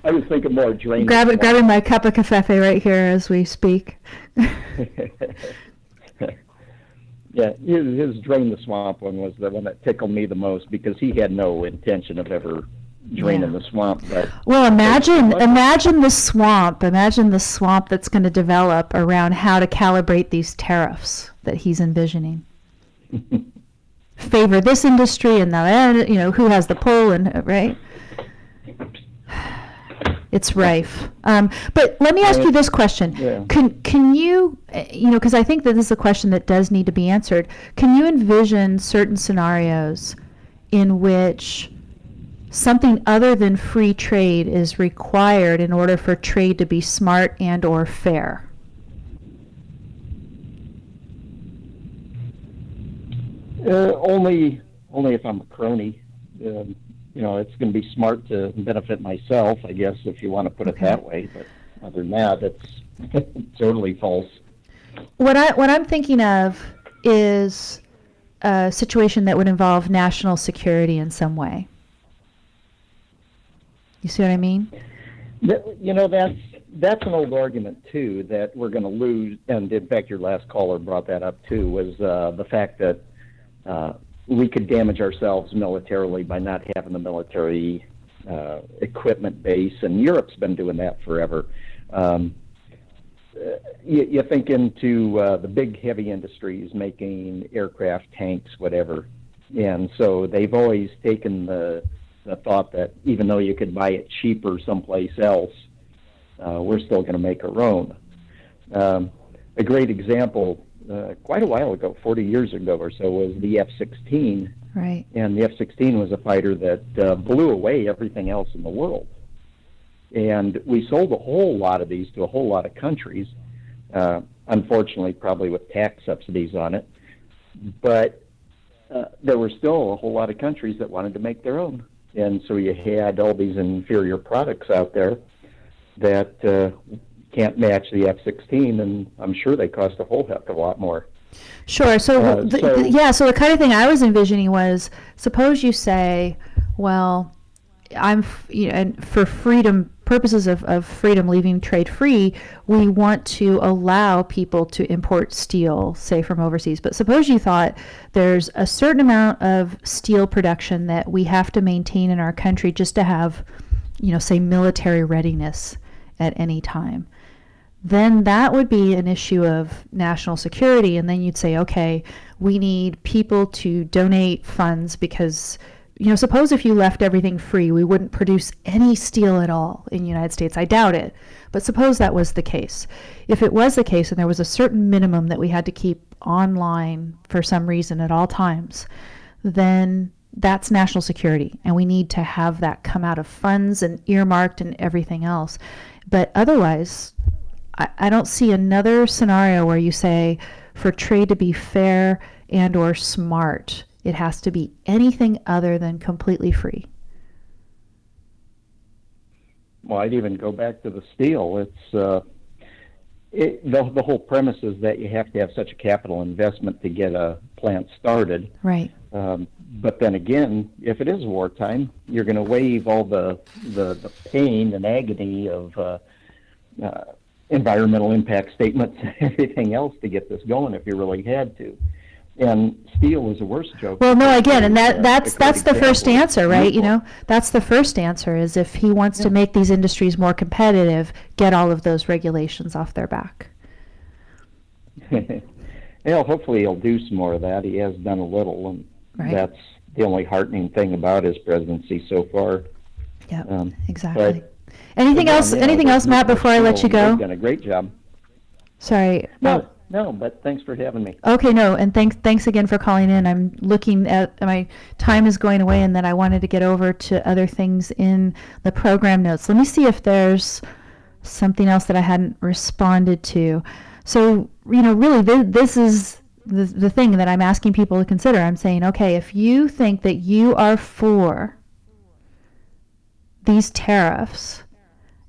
I was thinking more drain. Grabbing my cup of covfefe right here as we speak. Yeah, his drain the swamp one was the one that tickled me the most, because he had no intention of ever draining the swamp. But well, imagine the swamp. Imagine the swamp that's going to develop around how to calibrate these tariffs that he's envisioning. Favor this industry, and now who has the pull, and right. It's rife. But let me ask you this question. Yeah. Can you, because I think that this is a question that does need to be answered. Can you envision certain scenarios in which something other than free trade is required in order for trade to be smart and or fair? Only if I'm a crony. It's going to be smart to benefit myself, I guess, if you want to put it that way. But other than that, it's totally false. What I'm thinking of is a situation that would involve national security in some way. You see what I mean? That's an old argument too, that we're going to lose. And in fact, your last caller brought that up too, was the fact that we could damage ourselves militarily by not having the military equipment base, and Europe's been doing that forever. You think into the big heavy industries making aircraft, tanks, whatever, and so they've always taken the thought that even though you could buy it cheaper someplace else, we're still going to make our own. A great example, quite a while ago, 40 years ago or so, was the F-16. Right. And the F-16 was a fighter that blew away everything else in the world. And we sold a whole lot of these to a whole lot of countries, unfortunately probably with tax subsidies on it. But there were still a whole lot of countries that wanted to make their own. And so you had all these inferior products out there that can't match the F-16, and I'm sure they cost a whole heck of a lot more. Sure. So, so the kind of thing I was envisioning was, suppose you say, well, and for freedom purposes of freedom, leaving trade free, we want to allow people to import steel, say from overseas. But suppose you thought there's a certain amount of steel production that we have to maintain in our country just to have, say military readiness at any time. Then that would be an issue of national security. And then you'd say, okay, we need people to donate funds because, suppose if you left everything free, we wouldn't produce any steel at all in the United States. I doubt it. But suppose that was the case. If it was the case and there was a certain minimum that we had to keep online for some reason at all times, then that's national security. And we need to have that come out of funds and earmarked and everything else. But otherwise, I don't see another scenario where you say for trade to be fair and or smart, it has to be anything other than completely free. Well, I'd even go back to the steel. It's the whole premise is that you have to have such a capital investment to get a plant started. Right. But then again, if it is wartime, you're going to waive all the pain and agony of environmental impact statements and everything else to get this going if you really had to. And steel is a worse joke. Well, no, again, and that's the first answer, right? That's the first answer is if he wants to make these industries more competitive, get all of those regulations off their back. Well, hopefully he'll do some more of that. He has done a little, and that's the only heartening thing about his presidency so far. Yeah, exactly. Anything else, Matt, before I let you go? You've done a great job. Sorry. No, but thanks for having me. Okay, no, and thanks again for calling in. I'm looking at my time is going away, and then I wanted to get over to other things in the program notes. Let me see if there's something else that I hadn't responded to. So, really, this is the thing that I'm asking people to consider. I'm saying, okay, if you think that you are for these tariffs,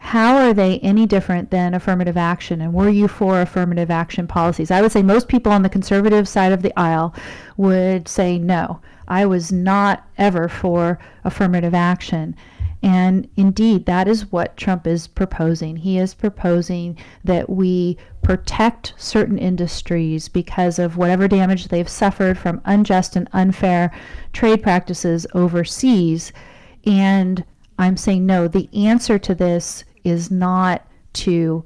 how are they any different than affirmative action? And were you for affirmative action policies? I would say most people on the conservative side of the aisle would say no. I was not ever for affirmative action. And indeed, that is what Trump is proposing. He is proposing that we protect certain industries because of whatever damage they've suffered from unjust and unfair trade practices overseas. And I'm saying no, the answer to this is not to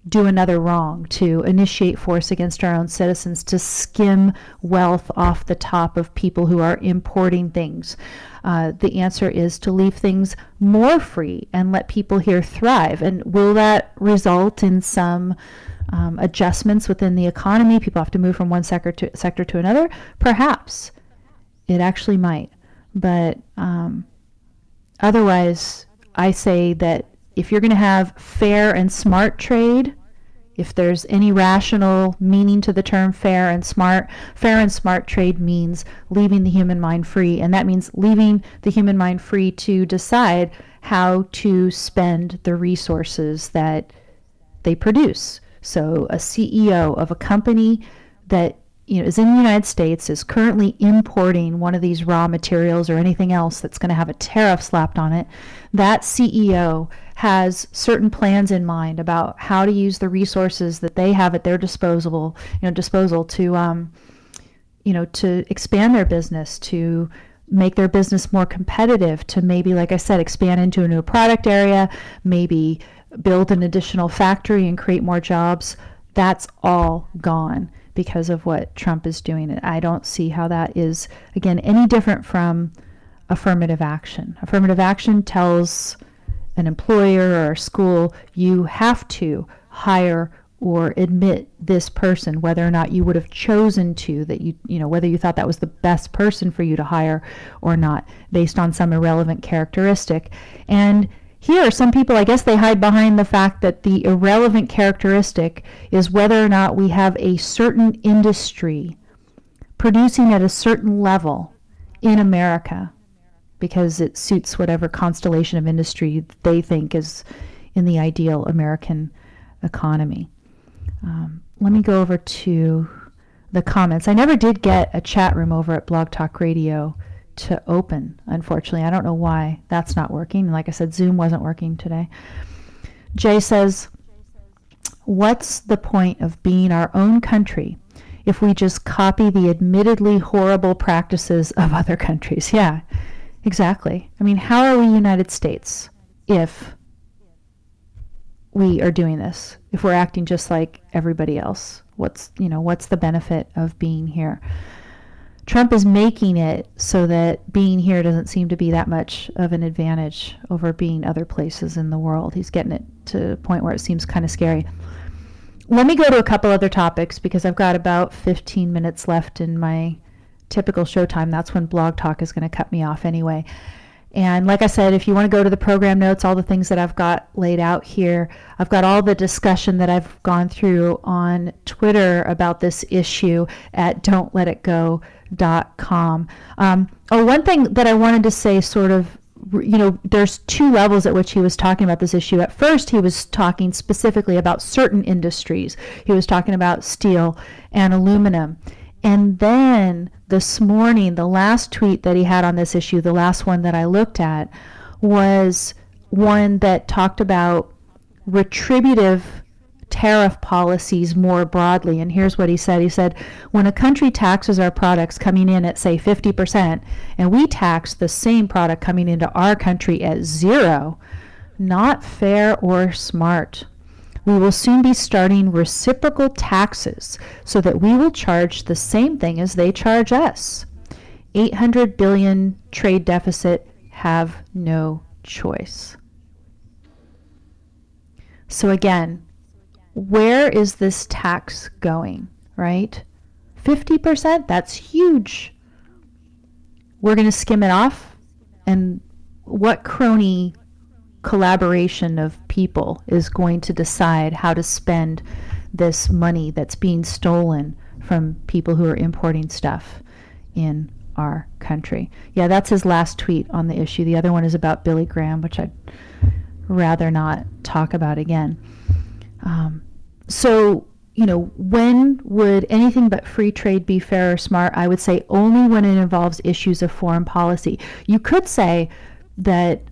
do another wrong, to initiate force against our own citizens, to skim wealth off the top of people who are importing things. The answer is to leave things more free and let people here thrive. And will that result in some adjustments within the economy? People have to move from one sector to another? Perhaps. It actually might. But otherwise, I say that if you're going to have fair and smart trade, if there's any rational meaning to the term fair and smart trade means leaving the human mind free. And that means leaving the human mind free to decide how to spend the resources that they produce. So a CEO of a company that is in the United States, is currently importing one of these raw materials or anything else that's going to have a tariff slapped on it, that CEO has certain plans in mind about how to use the resources that they have at their disposal to expand their business, to make their business more competitive, to maybe, like I said, expand into a new product area, maybe build an additional factory and create more jobs. That's all gone because of what Trump is doing. And I don't see how that is, again, any different from affirmative action. Affirmative action tells an employer or a school, you have to hire or admit this person, whether or not you would have chosen to, that you know, whether you thought that was the best person for you to hire or not, based on some irrelevant characteristic. And here, some people, I guess they hide behind the fact that the irrelevant characteristic is whether or not we have a certain industry producing at a certain level in America, because it suits whatever constellation of industry they think is in the ideal American economy. Let me go over to the comments. I never did get a chat room over at Blog Talk Radio to open, unfortunately. I don't know why that's not working. Like I said, Zoom wasn't working today. Jay says, what's the point of being our own country if we just copy the admittedly horrible practices of other countries? Yeah, exactly. I mean, how are we United States if we are doing this, if we're acting just like everybody else? What's the benefit of being here? Trump is making it so that being here doesn't seem to be that much of an advantage over being other places in the world. He's getting it to a point where it seems kind of scary. Let me go to a couple other topics, because I've got about 15 minutes left in my typical show time. That's when Blog Talk is going to cut me off anyway. And like I said, if you want to go to the program notes, all the things that I've got laid out here, I've got all the discussion that I've gone through on Twitter about this issue at don'tletitgo.com. One thing that I wanted to say, sort of, there's two levels at which he was talking about this issue. At first, he was talking specifically about certain industries. He was talking about steel and aluminum. And then this morning, the last tweet that he had on this issue, the last one that I looked at, was one that talked about retributive tariff policies more broadly. And here's what he said. He said, when a country taxes our products coming in at, say, 50%, and we tax the same product coming into our country at 0, not fair or smart. We will soon be starting reciprocal taxes so that we will charge the same thing as they charge us. 800 billion trade deficit, have no choice. So again, where is this tax going, right? 50%, that's huge. We're going to skim it off, and what crony collaboration of people is going to decide how to spend this money that's being stolen from people who are importing stuff in our country? Yeah, that's his last tweet on the issue. The other one is about Billy Graham, which I'd rather not talk about again. So, when would anything but free trade be fair or smart? I would say only when it involves issues of foreign policy. You could say that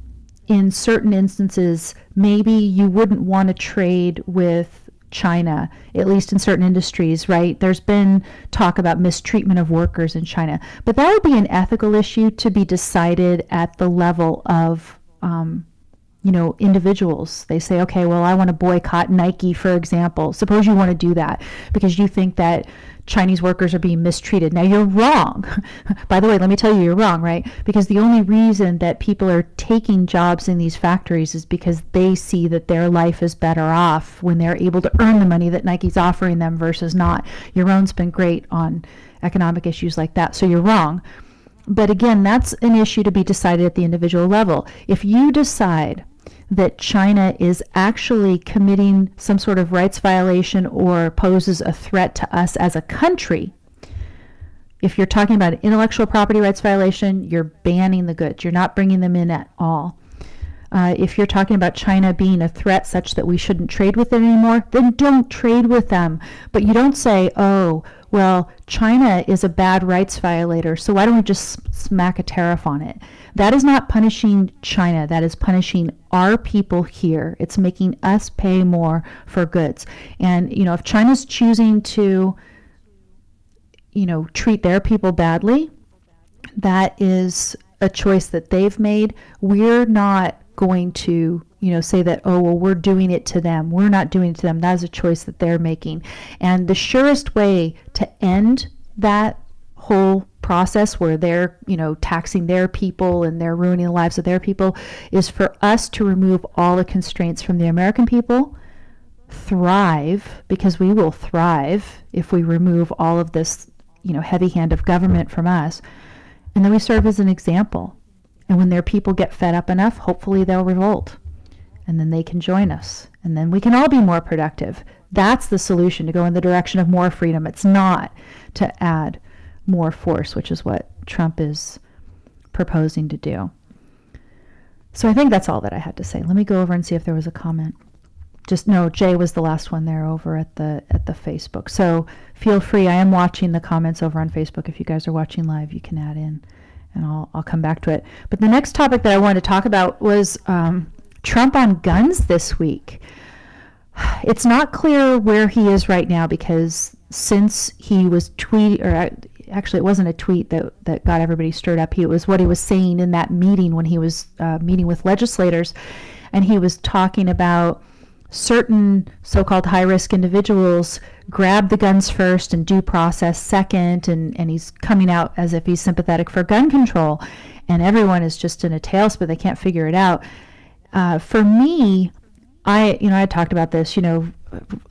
in certain instances, maybe you wouldn't want to trade with China, at least in certain industries, right? There's been talk about mistreatment of workers in China, but that would be an ethical issue to be decided at the level of, individuals. They say, okay, well, I want to boycott Nike, for example. Suppose you want to do that because you think that Chinese workers are being mistreated. Now, you're wrong. By the way, let me tell you, you're wrong, right? Because the only reason that people are taking jobs in these factories is because they see that their life is better off when they're able to earn the money that Nike's offering them versus not. Yaron's been great on economic issues like that, so you're wrong. But again, that's an issue to be decided at the individual level. If you decide that China is actually committing some sort of rights violation or poses a threat to us as a country, if you're talking about an intellectual property rights violation, you're banning the goods. You're not bringing them in at all. If you're talking about China being a threat such that we shouldn't trade with it anymore, then don't trade with them. But you don't say, oh, well, China is a bad rights violator, so why don't we just smack a tariff on it? That is not punishing China. That is punishing our people here. It's making us pay more for goods. And, if China's choosing to, treat their people badly, That is a choice that they've made. We're not going to, say that, oh, well, we're doing it to them. We're not doing it to them. That is a choice that they're making. And the surest way to end that whole process where they're, taxing their people and they're ruining the lives of their people is for us to remove all the constraints from the American people, thrive, because we will thrive if we remove all of this, heavy hand of government from us. And then we serve as an example. And when their people get fed up enough, hopefully they'll revolt. And then they can join us. And then we can all be more productive. That's the solution, to go in the direction of more freedom. It's not to add more force, which is what Trump is proposing to do. So I think that's all that I had to say. Let me go over and see if there was a comment. Jay was the last one there over at the Facebook. So feel free. I am watching the comments over on Facebook. If you guys are watching live, you can add in, and I'll come back to it. But the next topic that I wanted to talk about was Trump on guns this week. It's not clear where he is right now, because since he was actually it wasn't a tweet that got everybody stirred up. It was what he was saying in that meeting when he was meeting with legislators, and he was talking about certain so-called high-risk individuals grab the guns first and due process second, and he's coming out as if he's sympathetic for gun control, and everyone is just in a tailspin. They can't figure it out. For me, I talked about this,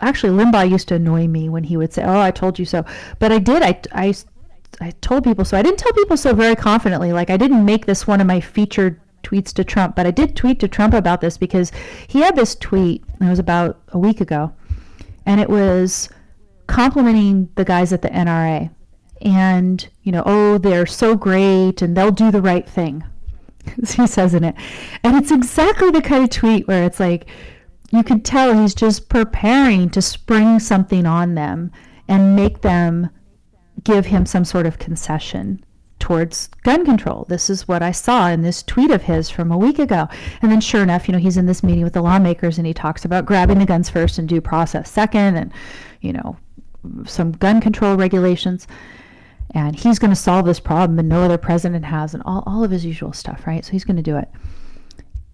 actually Limbaugh used to annoy me when he would say, oh, I told you so. But I did. I told people so. I didn't tell people so very confidently. Like, I didn't make this one of my featured tweets to Trump, but I did tweet to Trump about this, because he had this tweet, and it was about a week ago, and it was complimenting the guys at the NRA, and, oh, they're so great, and they'll do the right thing, he says in it. And it's exactly the kind of tweet where it's like, you can tell he's just preparing to spring something on them and make them give him some sort of concession towards gun control. This is what I saw in this tweet of his from a week ago. And then sure enough, he's in this meeting with the lawmakers, and he talks about grabbing the guns first and due process second, and, some gun control regulations. And he's going to solve this problem, and no other president has, and all of his usual stuff, right? So he's going to do it.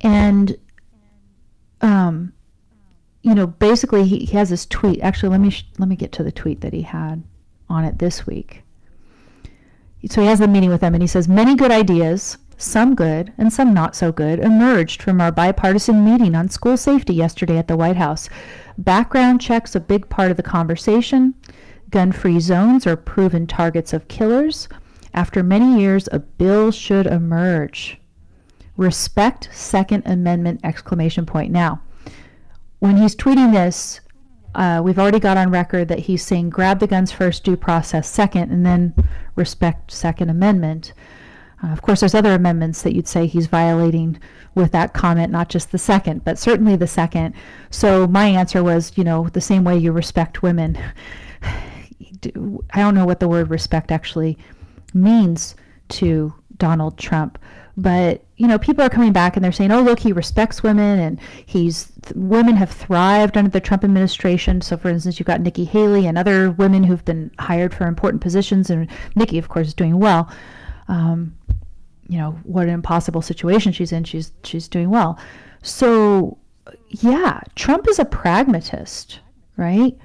And, basically he has this tweet. Actually, let me get to the tweet that he had on it this week. So he has the meeting with them, and he says, many good ideas, some good and some not so good, emerged from our bipartisan meeting on school safety yesterday at the White House. Background checks a big part of the conversation. Gun-free zones are proven targets of killers. After many years, a bill should emerge. Respect Second Amendment, ! Now, when he's tweeting this, we've already got on record that he's saying grab the guns first, due process second, and then respect Second Amendment. Of course, there's other amendments that you'd say he's violating with that comment, not just the second, but certainly the second. So my answer was, the same way you respect women. I don't know what the word respect actually means to Donald Trump, but people are coming back and they're saying, oh, look, he respects women, and women have thrived under the Trump administration. So for instance, you've got Nikki Haley and other women who've been hired for important positions, and Nikki, of course, is doing well. What an impossible situation she's in. She's doing well. So yeah, Trump is a pragmatist, right?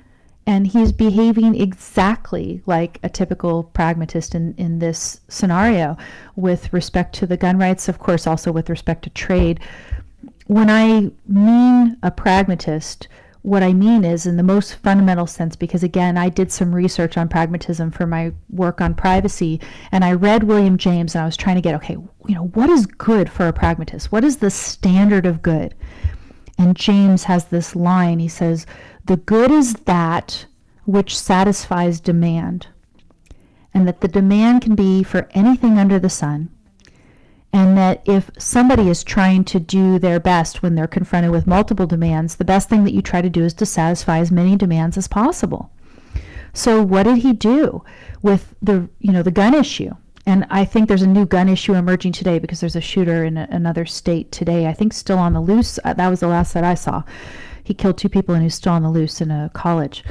And he's behaving exactly like a typical pragmatist in this scenario with respect to the gun rights, of course, also with respect to trade. When I mean a pragmatist, what I mean is in the most fundamental sense, because again, I did some research on pragmatism for my work on privacy, and I read William James, and I was trying to get, okay, what is good for a pragmatist? What is the standard of good? And James has this line, he says, the good is that which satisfies demand, and that the demand can be for anything under the sun, and that if somebody is trying to do their best when they're confronted with multiple demands, the best thing that you try to do is to satisfy as many demands as possible. So what did he do with the gun issue? And I think there's a new gun issue emerging today, because there's a shooter in another state today, I think still on the loose. That was the last that I saw. He killed 2 people and he's still on the loose in a college.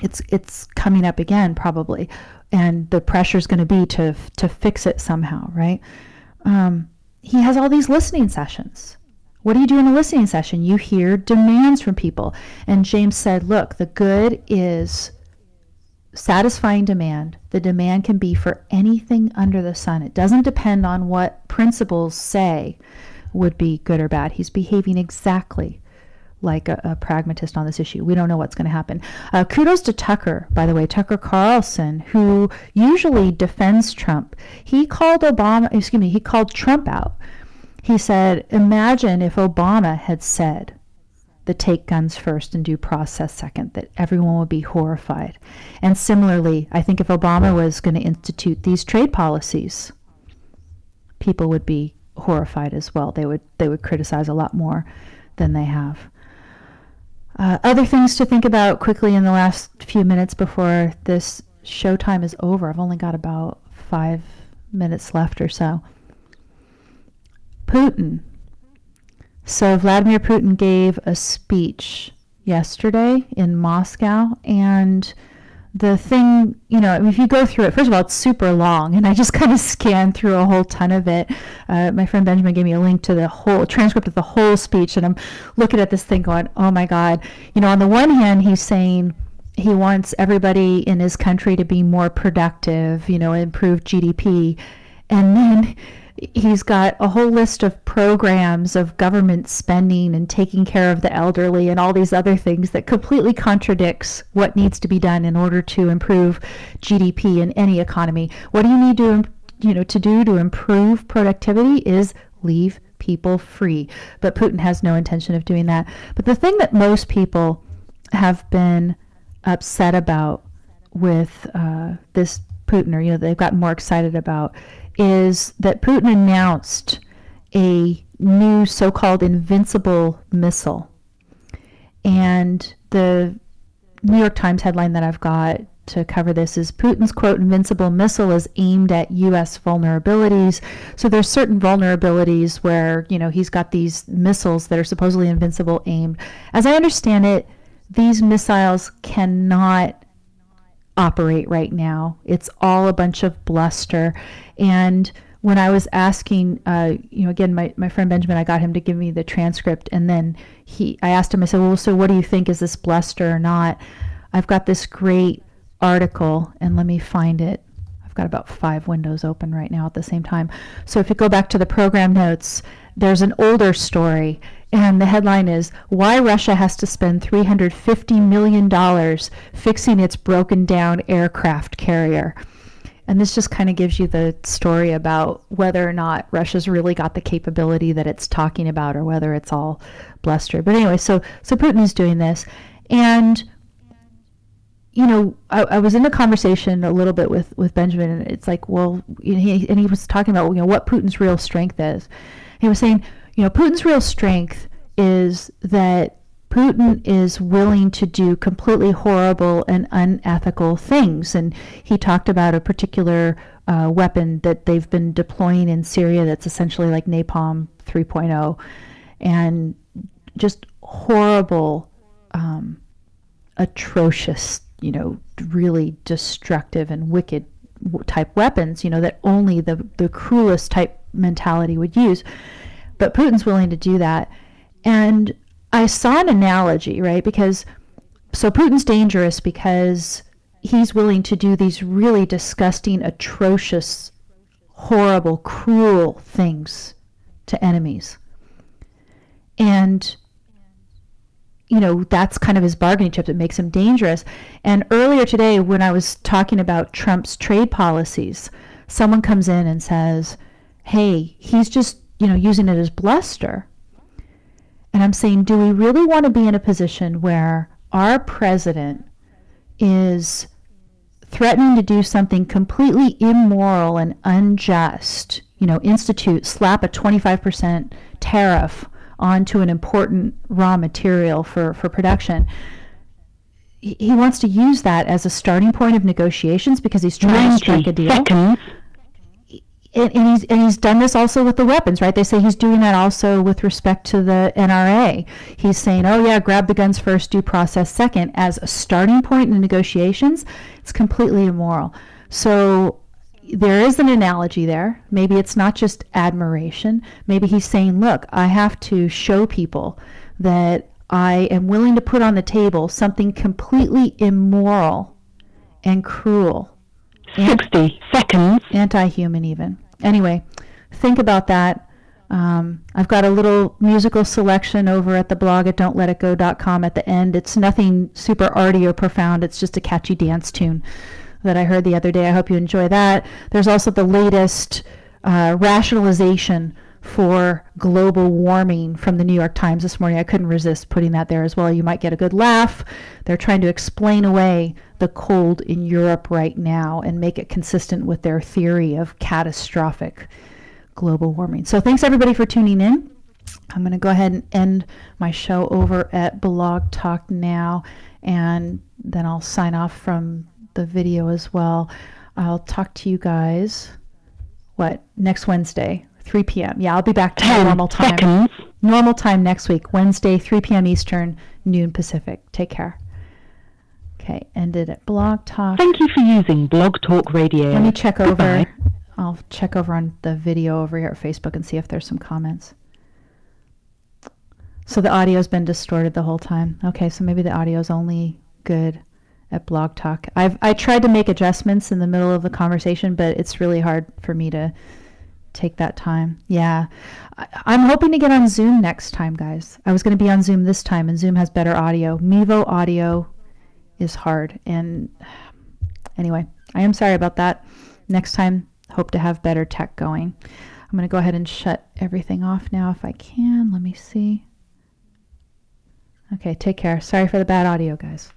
it's coming up again probably, and the pressure is going to be to fix it somehow, right? He has all these listening sessions. What do you do in a listening session? You hear demands from people. And James said, look, the good is satisfying demand. The demand can be for anything under the sun. It doesn't depend on what principles say would be good or bad. He's behaving exactly like a pragmatist on this issue. We don't know what's going to happen. Kudos to Tucker, by the way, Tucker Carlson, who usually defends Trump. He called Trump out. He said, imagine if Obama had said the take guns first and due process second, that everyone would be horrified. And similarly, I think if Obama was going to institute these trade policies, people would be horrified as well. They would criticize a lot more than they have. Other things to think about quickly in the last few minutes before this showtime is over. I've only got about 5 minutes left or so. Putin. So Vladimir Putin gave a speech yesterday in Moscow, and the thing, if you go through it, first of all, it's super long, and I just kind of scanned through a whole ton of it. My friend Benjamin gave me a link to the whole transcript of the whole speech, and I'm looking at this thing going, oh my God. On the one hand, he's saying he wants everybody in his country to be more productive, improve GDP, and then he's got a whole list of programs of government spending and taking care of the elderly and all these other things that completely contradicts what needs to be done in order to improve GDP in any economy. What do you need to do to improve productivity is leave people free. But Putin has no intention of doing that. But the thing that most people have been upset about with this Putin, or they've gotten more excited about, is that Putin announced a new so-called invincible missile. And the New York Times headline that I've got to cover this is Putin's, quote, invincible missile is aimed at U.S. vulnerabilities. So there's certain vulnerabilities where, he's got these missiles that are supposedly invincible aimed. As I understand it, these missiles cannot operate right now. It's all a bunch of bluster. And when I was asking, again, my friend Benjamin, I got him to give me the transcript, and then I asked him, I said, well, so what do you think? Is this bluster or not? I've got this great article, and let me find it. I've got about 5 windows open right now at the same time. So if you go back to the program notes, there's an older story, and the headline is, Why Russia Has to Spend $350 Million Fixing Its Broken Down Aircraft Carrier. And this just kind of gives you the story about whether or not Russia's really got the capability that it's talking about, or whether it's all bluster. But anyway, so Putin's doing this. And, I was in a conversation a little bit with Benjamin, and it's like, well, he was talking about, what Putin's real strength is. He was saying, Putin's real strength is that Putin is willing to do completely horrible and unethical things. And he talked about a particular weapon that they've been deploying in Syria that's essentially like Napalm 3.0, and just horrible, atrocious, really destructive and wicked type weapons, that only the cruelest type mentality would use. But Putin's willing to do that. And I saw an analogy, right? So Putin's dangerous because he's willing to do these really disgusting, atrocious, horrible, cruel things to enemies. And, that's kind of his bargaining chip that makes him dangerous. And earlier today, when I was talking about Trump's trade policies, someone comes in and says, hey, he's just, using it as bluster. And I'm saying, do we really want to be in a position where our president is threatening to do something completely immoral and unjust, slap a 25% tariff onto an important raw material for production? He wants to use that as a starting point of negotiations because he's trying to strike a deal. Seconds. and he's done this also with the weapons, right? They say he's doing that also with respect to the NRA. He's saying, oh yeah, grab the guns first, due process second, as a starting point in negotiations. It's completely immoral. So there is an analogy there. Maybe it's not just admiration. Maybe he's saying, look, I have to show people that I am willing to put on the table something completely immoral and cruel. 60 seconds. Anti-human even. Anyway, think about that. I've got a little musical selection over at the blog at don'tletitgo.com at the end. It's nothing super arty or profound. It's just a catchy dance tune that I heard the other day. I hope you enjoy that. There's also the latest rationalization for global warming from the New York Times this morning. I couldn't resist putting that there as well. You might get a good laugh. They're trying to explain away the cold in Europe right now and make it consistent with their theory of catastrophic global warming. So thanks everybody for tuning in. I'm going to go ahead and end my show over at Blog Talk now, and then I'll sign off from the video as well. I'll talk to you guys, next Wednesday, 3 p.m. Yeah, I'll be back to normal time. Seconds. Normal time next week, Wednesday, 3 p.m. Eastern, noon Pacific. Take care. Okay, ended at Blog Talk. Thank you for using Blog Talk Radio. Let me check over. Goodbye. I'll check over on the video over here at Facebook and see if there's some comments. So the audio's been distorted the whole time. Okay, so maybe the audio's only good at Blog Talk. I tried to make adjustments in the middle of the conversation, but it's really hard for me to take that time. Yeah. I'm hoping to get on Zoom next time, guys. I was going to be on Zoom this time, and Zoom has better audio. Mevo audio is hard. And anyway, I am sorry about that. Next time, hope to have better tech going. I'm going to go ahead and shut everything off now if I can. Let me see. Okay, take care. Sorry for the bad audio, guys.